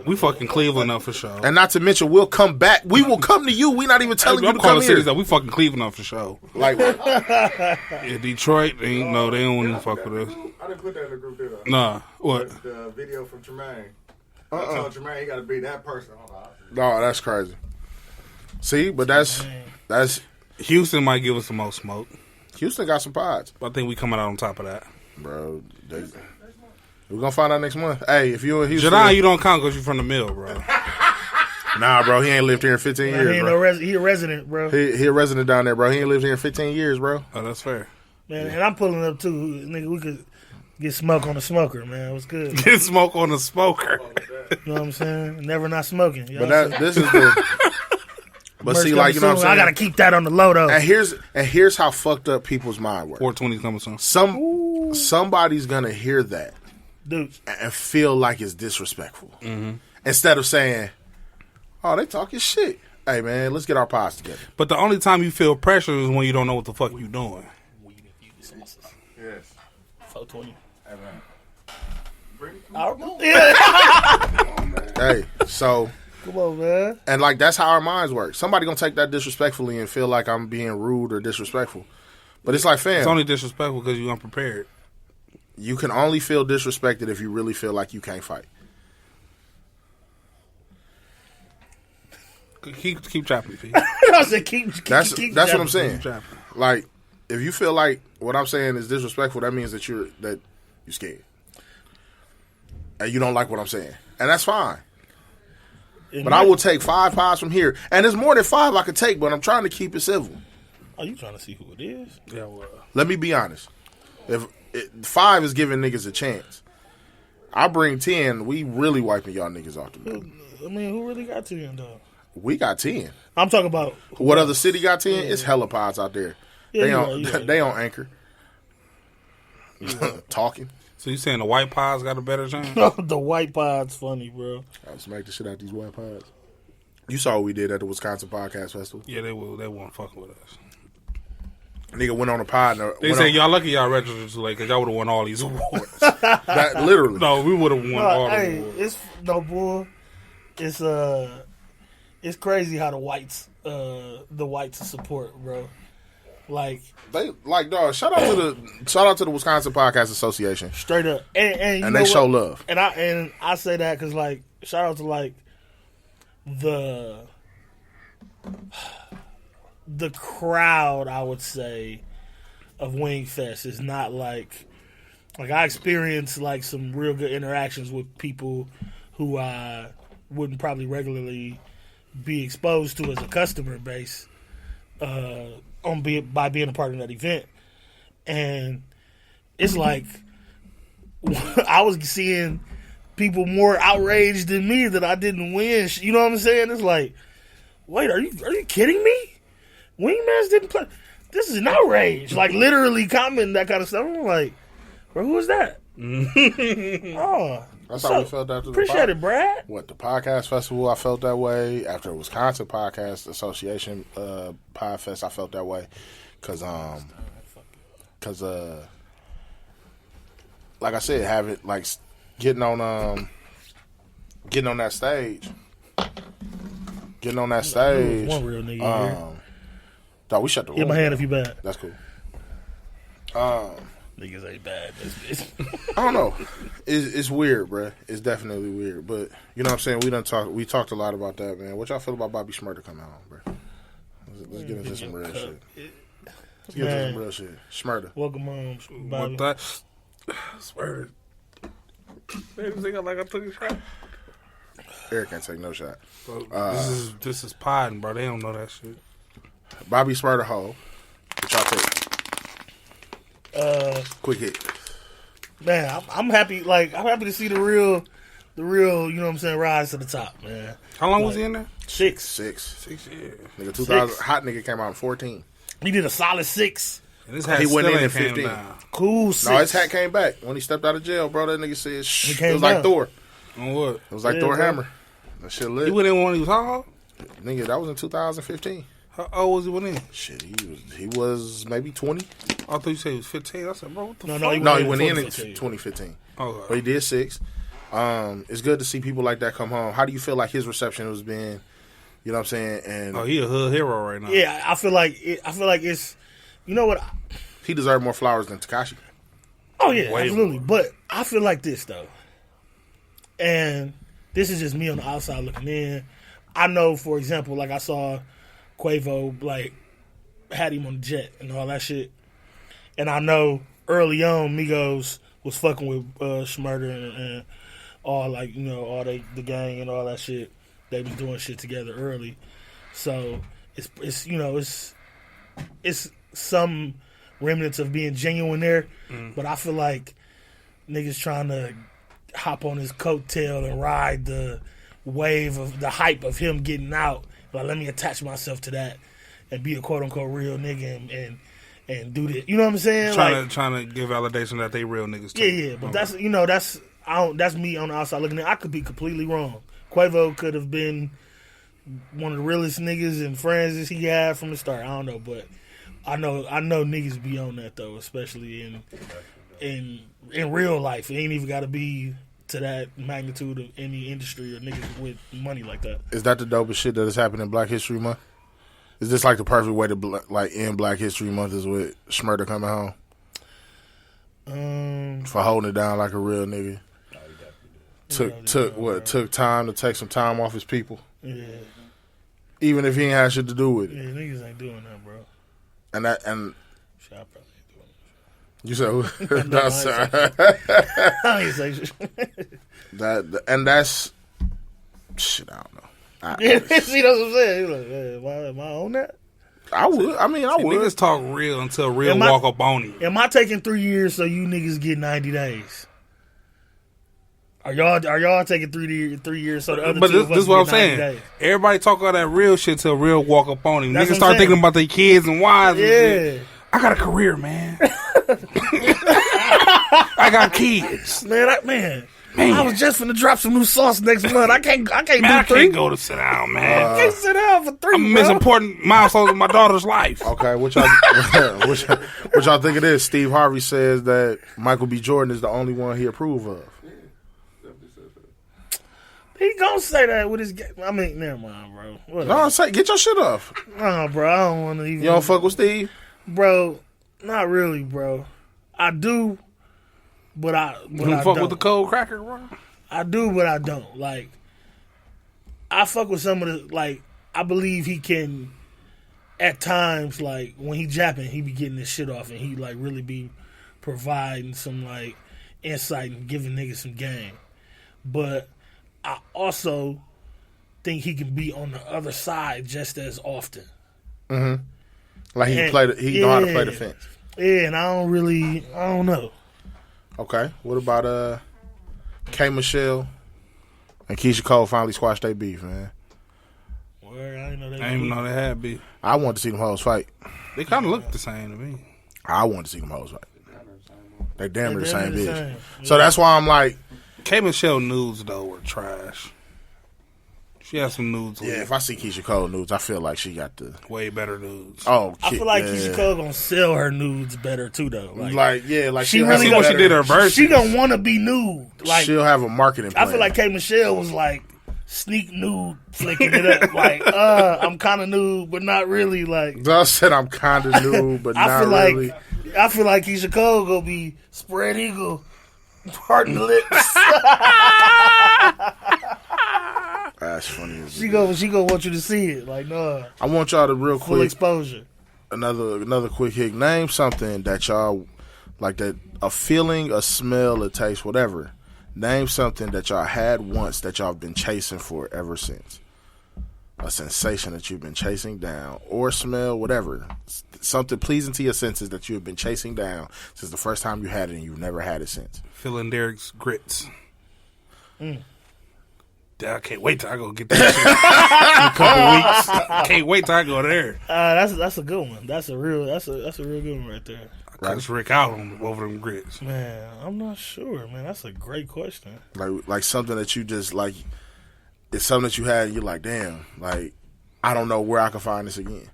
We fucking Cleveland up for sure. And not to mention, we'll come back. We will come to you. We not even telling you to come here. We fucking Cleveland up for sure. Like, yeah, Detroit, they don't even fuck with us. I didn't put that in the group, did I? Nah, what? The video from Tremaine. I told Tremaine he got to beat that person. No, that's crazy. See, but that's Houston might give us the most smoke. Houston got some pods. I think we coming out on top of that. Bro, we're going to find out next month. Hey, if you're in Houston... Jadon, you don't count because you're from the mill, bro. Nah, bro, he ain't lived here in 15 years, bro. He a resident, bro. He a resident down there, bro. He ain't lived here in 15 years, bro. Oh, that's fair. Man, and I'm pulling up, too. Nigga, we could get smoke on the smoker, man. What's good? Get smoke on the smoker. You know what I'm saying? Never not smoking. But this is the... But see, like, you know what I'm saying? I got to keep that on the low, though. And here's how fucked up people's mind work. 420 coming soon. Somebody's going to hear that. Dude. And feel like it's disrespectful. Mm-hmm. Instead of saying, oh, they talking shit. Hey, man, let's get our pods together. But the only time you feel pressure is when you don't know what the fuck you doing. Yes. 420. Hey, so... Come on, man. And, like, that's how our minds work. Somebody going to take that disrespectfully and feel like I'm being rude or disrespectful. But it's like, fam. It's only disrespectful because you're unprepared. You can only feel disrespected if you really feel like you can't fight. Keep chopping, P. I said keep That's what I'm saying. Keep like, if you feel like what I'm saying is disrespectful, that means that you're scared. And you don't like what I'm saying. And that's fine. But I will take 5 pods from here. And there's more than 5 I could take, but I'm trying to keep it civil. Oh, you trying to see who it is? Yeah, well. Let me be honest. If 5 is giving niggas a chance, I bring 10, we really wiping y'all niggas off the map. I mean, who really got 10, though? We got 10. I'm talking about... What other city got 10? Yeah. It's hella pods out there. Yeah, they on Anchor. Talking. So you saying the white pods got a better chance? The white pods funny, bro. I'll smack the shit out these white pods. You saw what we did at the Wisconsin Podcast Festival. Yeah, they weren't fucking with us. Nigga went on a pod. They said y'all lucky y'all registered too late because y'all would have won all these awards. That literally. No, we would have won all the awards. It's no bull. It's crazy how the whites support, bro. Like dog. Shout out to the Wisconsin Podcast Association. Straight up, and they show love. And I say that because like shout out to like the crowd. I would say of Wingfest is not like Like I experienced like some real good interactions with people who I wouldn't probably regularly be exposed to as a customer base by being a part of that event. And it's like I was seeing people more outraged than me that I didn't win. You know what I'm saying? It's like, wait, are you kidding me? Wingmans didn't play. This is an outrage. Like literally commenting that kind of stuff. I'm like, bro, who is that? Oh, that's how we felt after the appreciate it, Brad. The podcast festival? I felt that way. After the Wisconsin Podcast Association Podfest, I felt that way because like I said, getting on that stage. One real nigga here. Dog, we shut the room. Hit my hand if you bad. That's cool. Niggas ain't bad. I don't know. It's weird, bruh. It's definitely weird. But you know what I'm saying? We talked a lot about that, man. What y'all feel about Bobby Shmurda coming home, bruh? Let's get into some real shit. Let's get into some real shit. Shmurda. Welcome home, Bobby. What that? Shmurda. Like I took a shot. Eric can't take no shot. This is podding, bro. They don't know that shit. Bobby Shmurda hole. What y'all take? Quick hit. Man, I'm happy. Like I'm happy to see the real. You know what I'm saying? Rise to the top, man. How long was he in there? 6 years. Nigga, 2000 hot nigga came out in 14. He did a solid 6. And his hat he went in still at 15. Cool 6. No, his hat came back when he stepped out of jail, bro. That nigga said, "Shh." It was down. like Thor. On what? It was like Thor bro. Hammer. That shit lit. He went in when he was how old? Nigga, that was in 2015. How old was he when in? Shit, he was maybe 20. I thought you said he was 15. I said, bro, what the fuck? No, he went in 2015. Okay. But he did 6. It's good to see people like that come home. How do you feel like his reception has been? You know what I'm saying? And he a hood hero right now. Yeah, I feel like it's. You know what? He deserved more flowers than Tekashi. Oh yeah, Way absolutely. more. But I feel like this though, and this is just me on the outside looking in. I know, for example, like I saw Quavo like had him on the jet and all that shit, and I know early on Migos was fucking with Shmurda and all like all the gang and all that shit. They was doing shit together early, so it's some remnants of being genuine there, but I feel like niggas trying to hop on his coattail and ride the wave of the hype of him getting out. Like, let me attach myself to that and be a quote unquote real nigga and do this. You know what I'm saying? Trying to give validation that they real niggas too. Yeah. But that's that's me on the outside looking in. I could be completely wrong. Quavo could have been one of the realest niggas and friends he had from the start. I don't know, but I know niggas be on that though, especially in real life. It ain't even got to be to that magnitude of any industry or niggas with money like that. Is that the dopest shit that has happened in Black History Month? Is this like the perfect way to end Black History Month is with Shmurda coming home? For holding it down like a real nigga. Took time to take some time off his people. Yeah. Even if he ain't had shit to do with it. Yeah, niggas ain't doing that, bro. And Shit, I probably ain't doing that. you said who? No, I ain't say shit. That's shit, I don't know. See, that's what I'm saying. He's like, hey, am I on that? I would. I mean, I would. Niggas talk real until real walk up on you. Am I taking 3 years so you niggas get 90 days? Are y'all taking 3 years so the other but two this is what I'm saying. Days? Everybody talk all that real shit till real walk up on him. That's Niggas what start I'm thinking saying. about their kids and wives. Yeah. And shit. I got a career, man. I got kids. Man, I was just finna drop some new sauce next month. I can't Man, do I 3. can't go to sit down, man. I can't sit down for 3. I'm missing important milestones in my daughter's life. Okay, what y'all think of this? Steve Harvey says that Michael B. Jordan is the only one he approve of. He gonna say that with his. I mean, never mind, bro. Whatever. No, say get your shit off. No, bro. I don't want to even. You don't fuck with Steve, bro. Not really, bro. I do, but I fuck don't. with the cold cracker, bro. I do, but I don't. Like, I fuck with some of the like. I believe he can. At times, like when he japping, he be getting his shit off, and he like really be providing some like insight and giving niggas some game. But I also think he can be on the other side just as often. Mm-hmm. Like he know how to play the fence. Yeah, and I don't know. Okay, what about K. Michelle and Keisha Cole finally squashed their beef, man? Word, I didn't know they had beef. I wanted to see them hoes fight. They kind of look the same to me. I wanted to see them hoes fight. They damn near the same bitch. Yeah. So that's why I'm like, K. Michelle nudes though were trash. She has some nudes. Yeah, if I see Keisha Cole nudes, I feel like she got the way better nudes. Oh, I feel like Keisha Cole gonna sell her nudes better too, though. Like she really gonna, she did her version. She gonna want to be nude. Like she'll have a marketing plan. I feel like K. Michelle was like sneak nude, flicking it up. Like, I'm kind of nude, but not really. Like I said, I'm kind of nude, but not really. I feel like Keisha Cole gonna be spread eagle, parting the lips. That's funny. She gonna want you to see it. Like, no. I want y'all to real quick full exposure. Another quick hit. Name something that y'all like, that a feeling, a smell, a taste, whatever. Name something that y'all had once that y'all have been chasing for ever since. A sensation that you've been chasing down, or smell, whatever. Something pleasing to your senses that you have been chasing down since the first time you had it and you've never had it since. Feeling Derek's grits. I can't wait till I go get that shit in a couple weeks. I can't wait till I go there. That's a good one. That's a real good one right there. I just Rick out over them grits. Man, I'm not sure, man. That's a great question. Like something that you just like, it's something that you had and you're like, damn, like I don't know where I can find this again.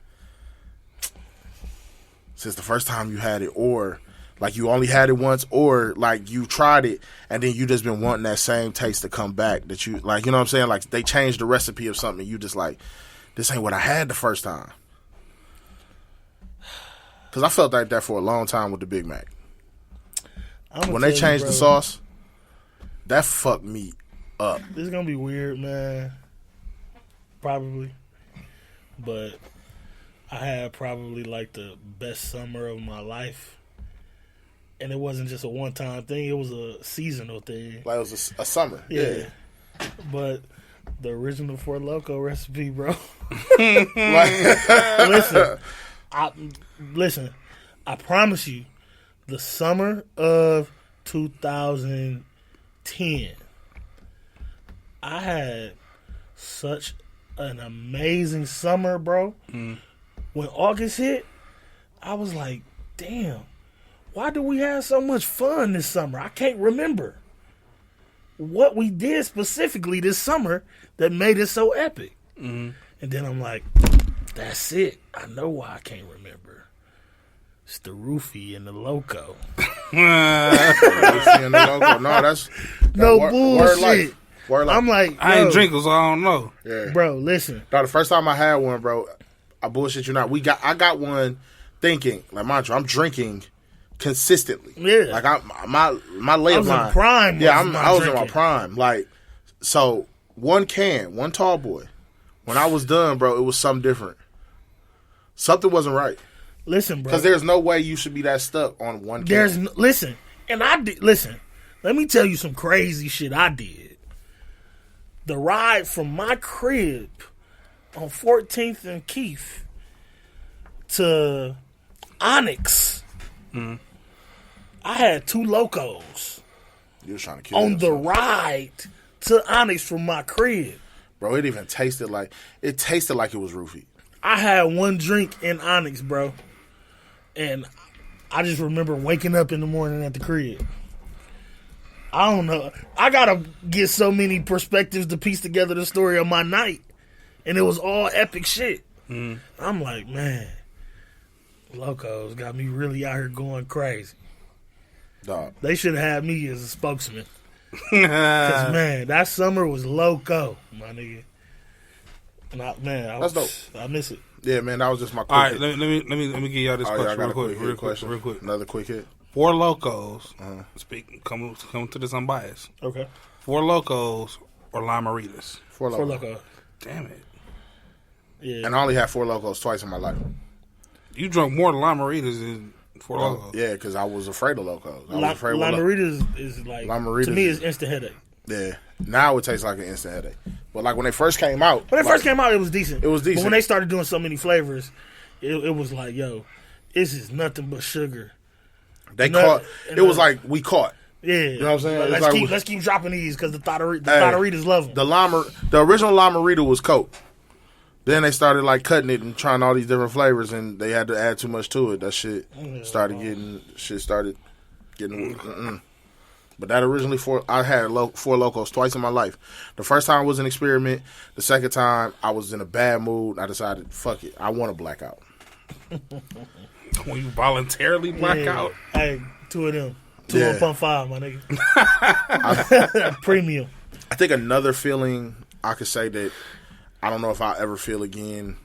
Since the first time you had it, or like you only had it once, or like you tried it and then you just been wanting that same taste to come back, that you like, you know what I'm saying? Like they changed the recipe of something and you just like, this ain't what I had the first time. Because I felt like that for a long time with the Big Mac. When they changed the sauce, that fucked me up. This is going to be weird, man. Probably. But I had probably like the best summer of my life. And it wasn't just a one-time thing. It was a seasonal thing. Like it was a summer. Yeah. But the original Four Loko recipe, bro. Listen, I promise you, the summer of 2010, I had such an amazing summer, bro. When August hit, I was like, damn, why do we have so much fun this summer? I can't remember what we did specifically this summer that made it so epic. And then I'm like, that's it. I know why I can't remember. It's the roofie and the loco. No, that's no bullshit. Word life. I'm like, I ain't drinking, so I don't know. Yeah. Bro, listen. No, the first time I had one, bro, I bullshit you not. I got one thinking, like, mind you, I'm drinking consistently. Yeah. Like my layup line. Prime. Yeah, I was in my prime. Like, so one tall boy. When I was done, bro, it was something different. Something wasn't right. Listen, bro. Because there's no way you should be that stuck on one can. Listen, and I did. Listen, let me tell you some crazy shit I did. The ride from my crib on 14th and Keith to Onyx, I had 2 locos. You was trying to kill on yourself. The ride to Onyx from my crib. Bro, it even tasted like it was roofie. I had one drink in Onyx, bro. And I just remember waking up in the morning at the crib. I don't know. I gotta get so many perspectives to piece together the story of my night. And it was all epic shit. I'm like, man, Locos got me really out here going crazy. Dog. They should have had me as a spokesman. Because, man, that summer was loco, my nigga. And that's dope. I miss it. Yeah, man, that was just my quick All right, hit. let me give y'all this question real quick. Another quick hit. 4 Locos. Come to this unbiased. Okay. 4 Locos or Limeritas? 4 Locos. Damn it. Yeah. And I only had 4 Locos twice in my life. You drunk more Limeritas Four Locos. Yeah, because I was afraid of Locos. I was afraid of Lamaritas is like, to me, it's instant headache. Yeah. Now it tastes like an instant headache. But like when they first came out. When they first came out, it was decent. It was decent. But when they started doing so many flavors, it was like, yo, this is nothing but sugar. They caught. It was like we caught. Yeah. You know what I'm saying? Let's keep dropping these because the Todaritas love them. The original Lamarita was Coke. Then they started like cutting it and trying all these different flavors, and they had to add too much to it. That shit started getting. But that originally I had Four Locos twice in my life. The first time was an experiment. The second time I was in a bad mood. I decided, fuck it, I want to black out. When you voluntarily black out, hey, two of them, 2.5, my nigga. Premium. I think another feeling I could say that I don't know if I'll ever feel again.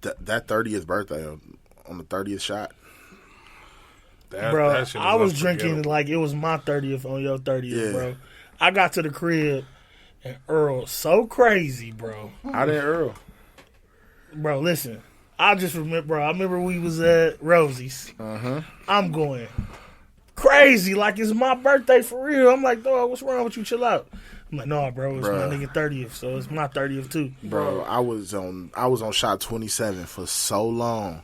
That 30th birthday on the 30th shot. Bro, I was drinking like it was my 30th on your 30th, bro. I got to the crib and Earl so crazy, bro. I didn't Earl. Bro, listen. I just remember, bro. I remember we was at Rosie's. I'm going crazy like it's my birthday for real. I'm like, dog, what's wrong with you? Chill out. I'm like, no, bro, it's my nigga 30th, so it's my 30th too. Bro, I was on shot 27 for so long.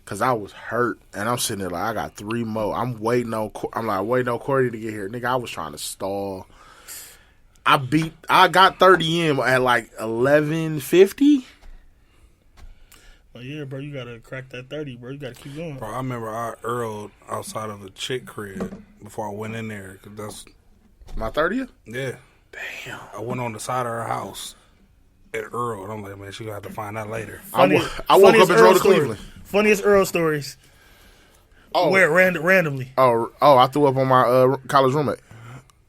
Cause I was hurt, and I'm sitting there like I got 3 more. I'm waiting on Cordy to get here, nigga. I was trying to stall. I got 30 in at like 11:50. Well, yeah, bro, you gotta crack that 30, bro. You gotta keep going. Bro, I remember I Earled outside of a chick crib before I went in there. Cause that's my 30th. Yeah. Damn. I went on the side of her house at Earl, and I'm like, man, she gonna have to find out later. I woke up and drove to Cleveland. Funniest Earl stories. Where randomly. Oh, I threw up on my college roommate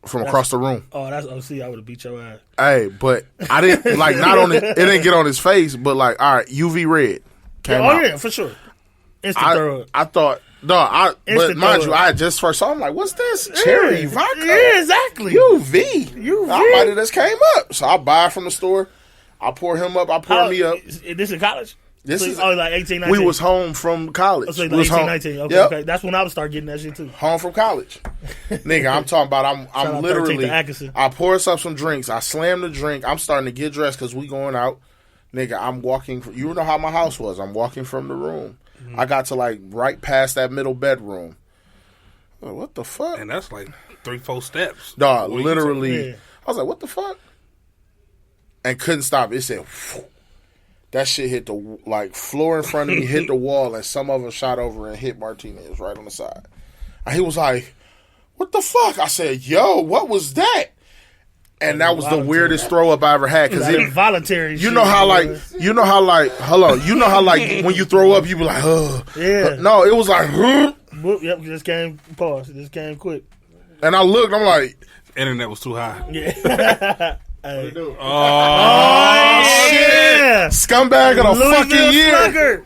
from across the room. Oh, that's OC. I would have beat your ass. Hey, but I didn't like not on it. It didn't get on his face, but like, all right, UV red came out. Oh yeah, for sure. Instant throw up. I thought. No, but mind you, I just first saw. I'm like, "What's this? Cherry vodka? Yeah, exactly. UV. I might have just came up, so I buy it from the store. I pour him up. I pour me up. This in college? This is like 18, 19. We was home from college. Oh, so like 18, 19. Okay, yep. Okay. That's when I would start getting that shit too. Home from college. Nigga, I'm talking about I'm literally I pour us up some drinks. I slam the drink. I'm starting to get dressed because we going out. Nigga, I'm walking. You know how my house was. I'm walking from the room. Mm-hmm. I got to like right past that middle bedroom. Like, what the fuck? And that's like 3-4 steps. Dog, literally. Yeah. I was like, what the fuck? And couldn't stop. It said, phew. That shit hit the like floor in front of me, hit the wall, and some of us shot over and hit Martinez right on the side. And he was like, "What the fuck?" I said, "Yo, what was that?" And that was the weirdest throw up I ever had because it voluntary. You know how like hold on. You know how like when you throw up, you be like, "Ugh." Yeah. No, it was like, "Huh?" Yep, just came pause. It just came quick. And I looked. I'm like, internet was too high. Yeah. Hey. Oh, shit! Scumbag of the fucking year.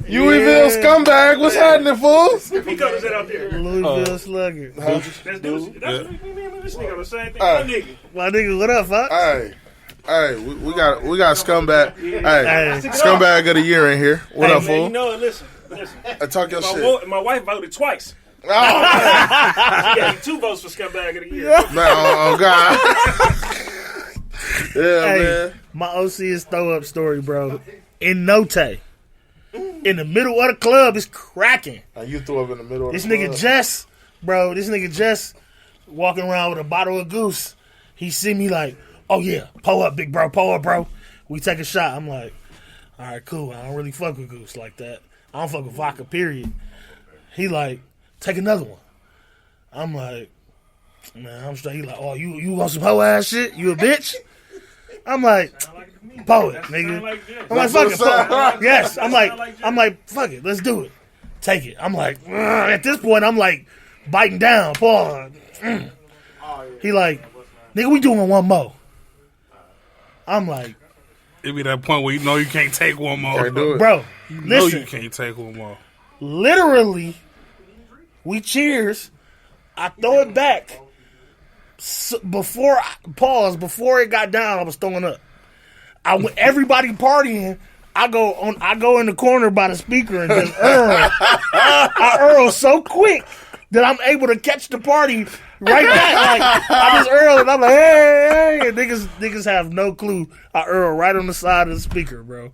Louisville scumbag. What's happening, fool? He got that out there. Louisville Slugger. That's this nigga the same thing. My nigga, what up, fuck? Hey, we got scumbag. Hey, scumbag of the year in here. What up, fool? You know, listen. Talk your shit. My wife voted twice. Oh, man. She got 2 votes for scumbag of the year. Man, oh God. Yeah, man. My OC is throw up story, bro. In Note, in the middle of the club, it's cracking. You threw up in the middle of this the club. This nigga Jess walking around with a bottle of Goose. He see me like, oh yeah, pull up, big bro, pull up, bro. We take a shot. I'm like, all right, cool. I don't really fuck with Goose like that. I don't fuck with vodka, period. He like, take another one. I'm like, man, I'm straight. He like, oh, you want some hoe ass shit? You a bitch? I'm like, poet, nigga. I'm like, fuck it. Yes. I'm like, fuck it. Let's do it. Take it. I'm like, at this point, I'm like, biting down. Paul. He like, nigga, we doing one more. I'm like, it be that point where you know you can't take one more. Can't do it. Bro, listen. You know you can't take one more. Literally, we cheers. I throw it back. Before it got down, I was throwing up. Everybody partying. I go in the corner by the speaker and just Earl. I Earl so quick that I'm able to catch the party right back. Like I just Earl and I'm like, hey, and niggas have no clue. I Earl right on the side of the speaker, bro.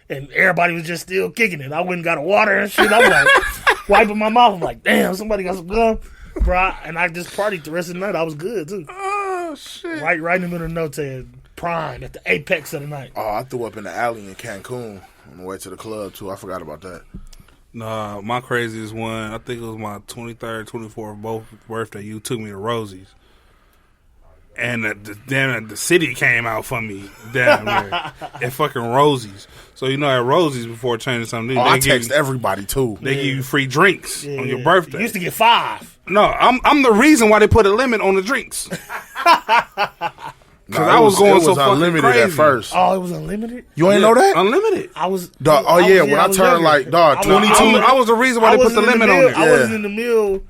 And everybody was just still kicking it. I went and got a water and shit. I'm like wiping my mouth. I'm like, damn, somebody got some gum, bro. And I just partied the rest of the night. I was good too. Oh shit! Right in the middle of no prime at the apex of the night. Oh, I threw up in the alley in Cancun on the way to the club too. I forgot about that. Nah, my craziest one, I think it was my 23rd, 24th, both birthday. You took me to Rosie's. And the city came out for me down there at fucking Rosie's. So, you know, at Rosie's before changing something, I text everybody too. They give you free drinks on your birthday. You used to get 5. No, I'm the reason why they put a limit on the drinks. Because I was going so fucking unlimited crazy at first. Oh, it was unlimited? You ain't know that? Unlimited. I was. Dog, when I turned like, 22. I was the reason why they put the limit on it. I wasn't in the mill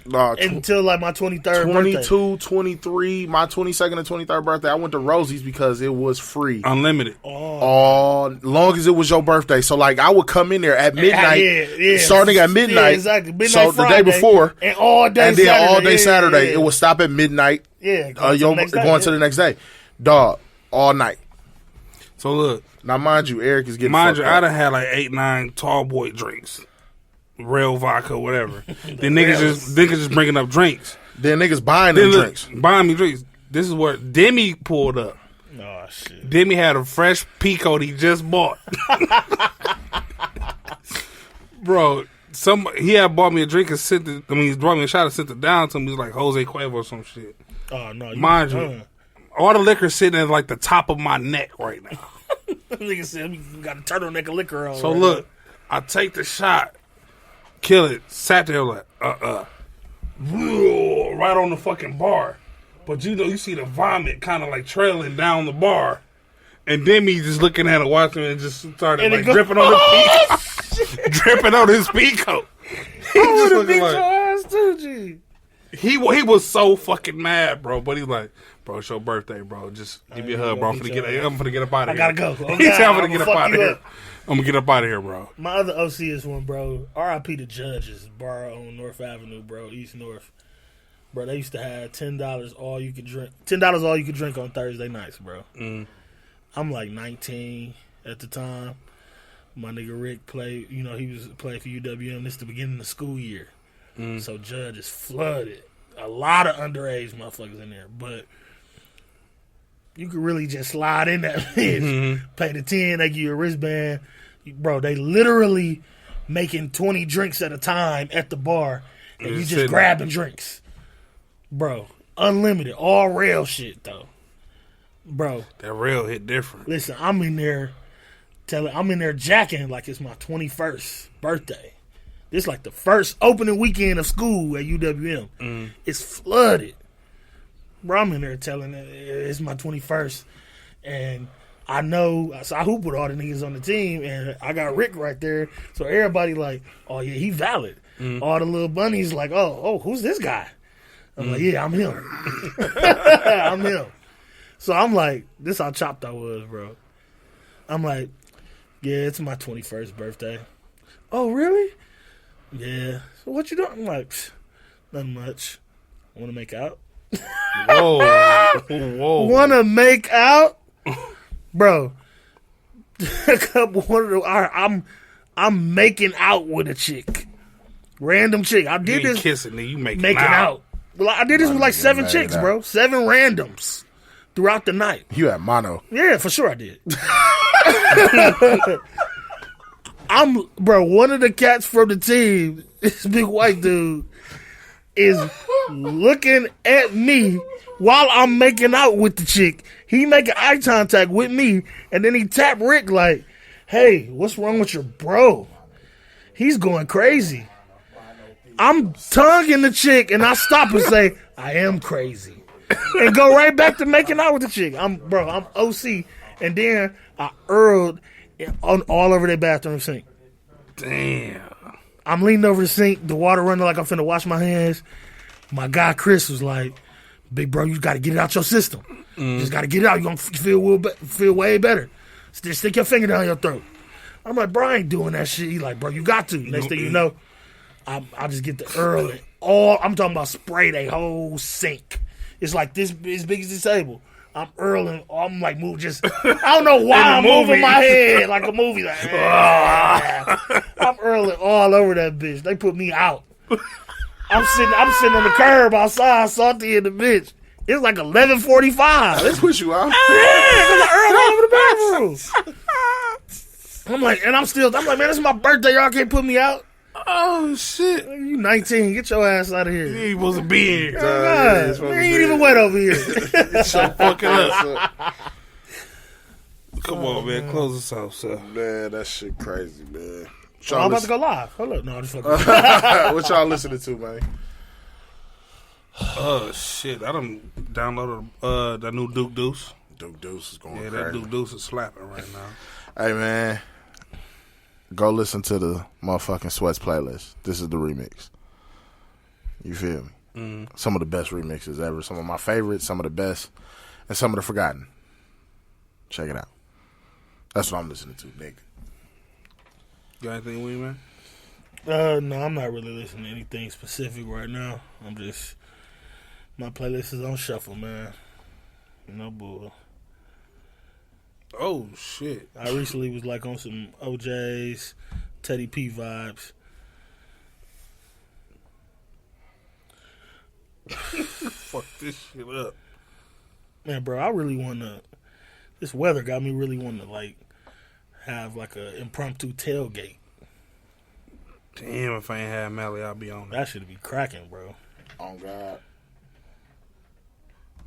Nah, until like my 23rd 22, birthday. 23, my 22nd and 23rd birthday, I went to Rosie's because it was free. Unlimited. Long as it was your birthday. So, like, I would come in there at midnight, starting at midnight. Yeah, exactly. Midnight so, Friday, the day before. And all day and then Saturday. all day Saturday. Yeah. It would stop at midnight. Yeah. Going to the next day. Dog, all night. So, look. Now, mind you, Eric is getting Mind you, fucked up. I done had like 8, 9 tall boy drinks. Real vodka, whatever. Then niggas just bringing up drinks. Then niggas buying them drinks. Buying me drinks. This is where Demi pulled up. Oh, shit. Demi had a fresh Pico he just bought. Bro, he had bought me a drink and he brought me a shot and sent it down to me. He was like Jose Cuervo or some shit. Oh, no. Mind you, all the liquor sitting at like the top of my neck right now. Nigga said, you got a turtleneck of liquor on. So look, I take the shot, kill it, sat there like, right on the fucking bar. But you know, you see the vomit kind of like trailing down the bar. And then me just looking at it, watching it, and just started like dripping on his Pico. Dripping on his Pico. He just looking like, your ass too, G. He was so fucking mad, bro. But he's like, bro, it's your birthday, bro. Just give me a hug, bro. I'm gonna get up out of here. I gotta go. He said I'm gonna get up out of here. I'm gonna get up out of here, bro. My other OC is one, bro. R.I.P. the Judges bar on North Avenue, bro, East North. Bro, they used to have $10 all you could drink. $10 all you could drink on Thursday nights, bro. I'm like 19 at the time. My nigga Rick played. You know, he was playing for UWM. This is the beginning of the school year. So Judge is flooded. A lot of underage motherfuckers in there, but you could really just slide in that bitch. Pay the 10, they give you a wristband. Bro, they literally making 20 drinks at a time at the bar, and you just grabbing drinks. Bro, unlimited, all real shit though. Bro, that real hit different. Listen, I'm in there jacking like it's my 21st birthday. This like the first opening weekend of school at UWM. It's flooded. Bro, I'm in there telling it it's my 21st. And I know, so I hoop with all the niggas on the team, and I got Rick right there. So everybody like, oh yeah, he valid. All the little bunnies like, oh, who's this guy? I'm like, yeah, I'm him. I'm him. So I'm like, this how chopped I was, bro. I'm like, yeah, it's my 21st birthday. Oh, really? Yeah. So what you doing? I'm like, nothing much. Want to make out? Whoa. Want to make out? Bro. I'm making out with a chick. Random chick. I did this. Kissing, you making out. Well, I did this with like 7 chicks, bro. 7 randoms throughout the night. You had mono. Yeah, for sure I did. Bro, one of the cats from the team, this big white dude, is looking at me while I'm making out with the chick. He making eye contact with me, and then he tapped Rick like, hey, what's wrong with your bro? He's going crazy. I'm tonguing the chick, and I stop and say, I am crazy. And go right back to making out with the chick. I'm OC. And then I earled all over their bathroom sink. Damn. I'm leaning over the sink, the water running like I'm finna wash my hands. My guy Chris was like, big bro, you gotta get it out your system. You just gotta get it out. You're gonna feel way better. Just stick your finger down your throat. I'm like, bro, I ain't doing that shit. He like, bro, you got to. Next thing you know, I just get the Earl and I'm talking about spray they whole sink. It's like this as big as this table. I'm earling. I'm like move. Just I don't know why I'm moving my head like a movie. Like, I'm earling all over that bitch. They put me out. I'm sitting on the curb outside, salty in the bitch. It's like 11:45. They push you out. I'm early all over the bathroom. I'm like, man, this is my birthday. Y'all can't put me out. Oh shit! You 19, get your ass out of here. You ain't supposed to be here. Man, you ain't even wet over here. So fucking up. Come on, man. Close us out, sir. Man, that shit crazy, man. I'm about to go live. Hold up. No, I'm just fucking. What y'all listening to, man? Oh, shit. I done downloaded that new Duke Deuce. Duke Deuce is going crazy. Yeah, that Duke Deuce is slapping right now. Hey, man. Go listen to the motherfucking Sweats playlist. This is the remix. You feel me? Some of the best remixes ever. Some of my favorites, some of the best, and some of the forgotten. Check it out. That's what I'm listening to, nigga. Got anything, Wingman? No, I'm not really listening to anything specific right now. My playlist is on shuffle, man. No bull. Oh, shit. I recently was like on some OJ's, Teddy P vibes. Fuck this shit up. Man, bro, I really want to... This weather got me really wanting to, like, have, like, an impromptu tailgate. Damn, if I ain't had Mally, I'll be on that. That should be cracking, bro. Oh, God.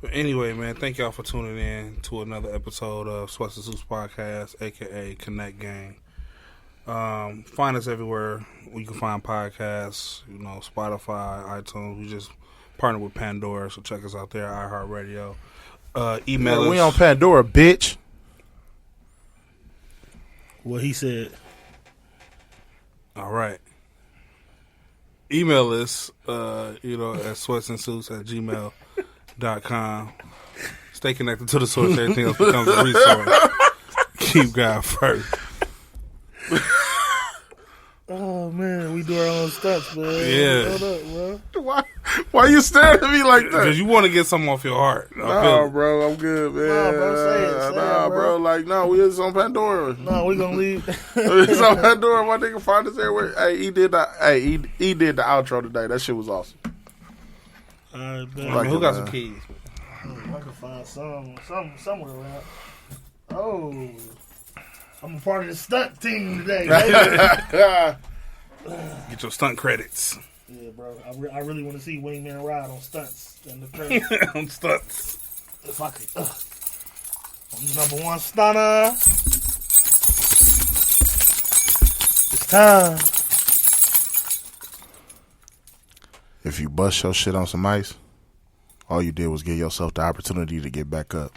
But anyway, man, thank y'all for tuning in to another episode of Sweats and Suits Podcast, a.k.a. Connect Gang. Find us everywhere where you can find podcasts, Spotify, iTunes. We just partnered with Pandora, so check us out there, iHeartRadio. Email us. We on Pandora, bitch. What he said. All right. Email us, at sweatsandsuits@gmail.com. Stay connected to the source. Everything else becomes a resource. Keep God first. Oh, man, we do our own stunts, man. Yeah. Hold up, bro. Why you staring at me like that? Because you want to get something off your heart. No, bro, I'm good, man. No, bro, say it, bro. We is on Pandora. No, we gonna leave. It's on Pandora. My nigga find us everywhere. Hey, he did the outro today. That shit was awesome. All right, man. Who got some keys? I can find somewhere around. Oh, I'm a part of the stunt team today. Get your stunt credits. Yeah, bro. I really want to see Wingman Rod on stunts and the credits. On stunts. If I could. I'm the number one stunner. It's time. If you bust your shit on some ice, all you did was give yourself the opportunity to get back up.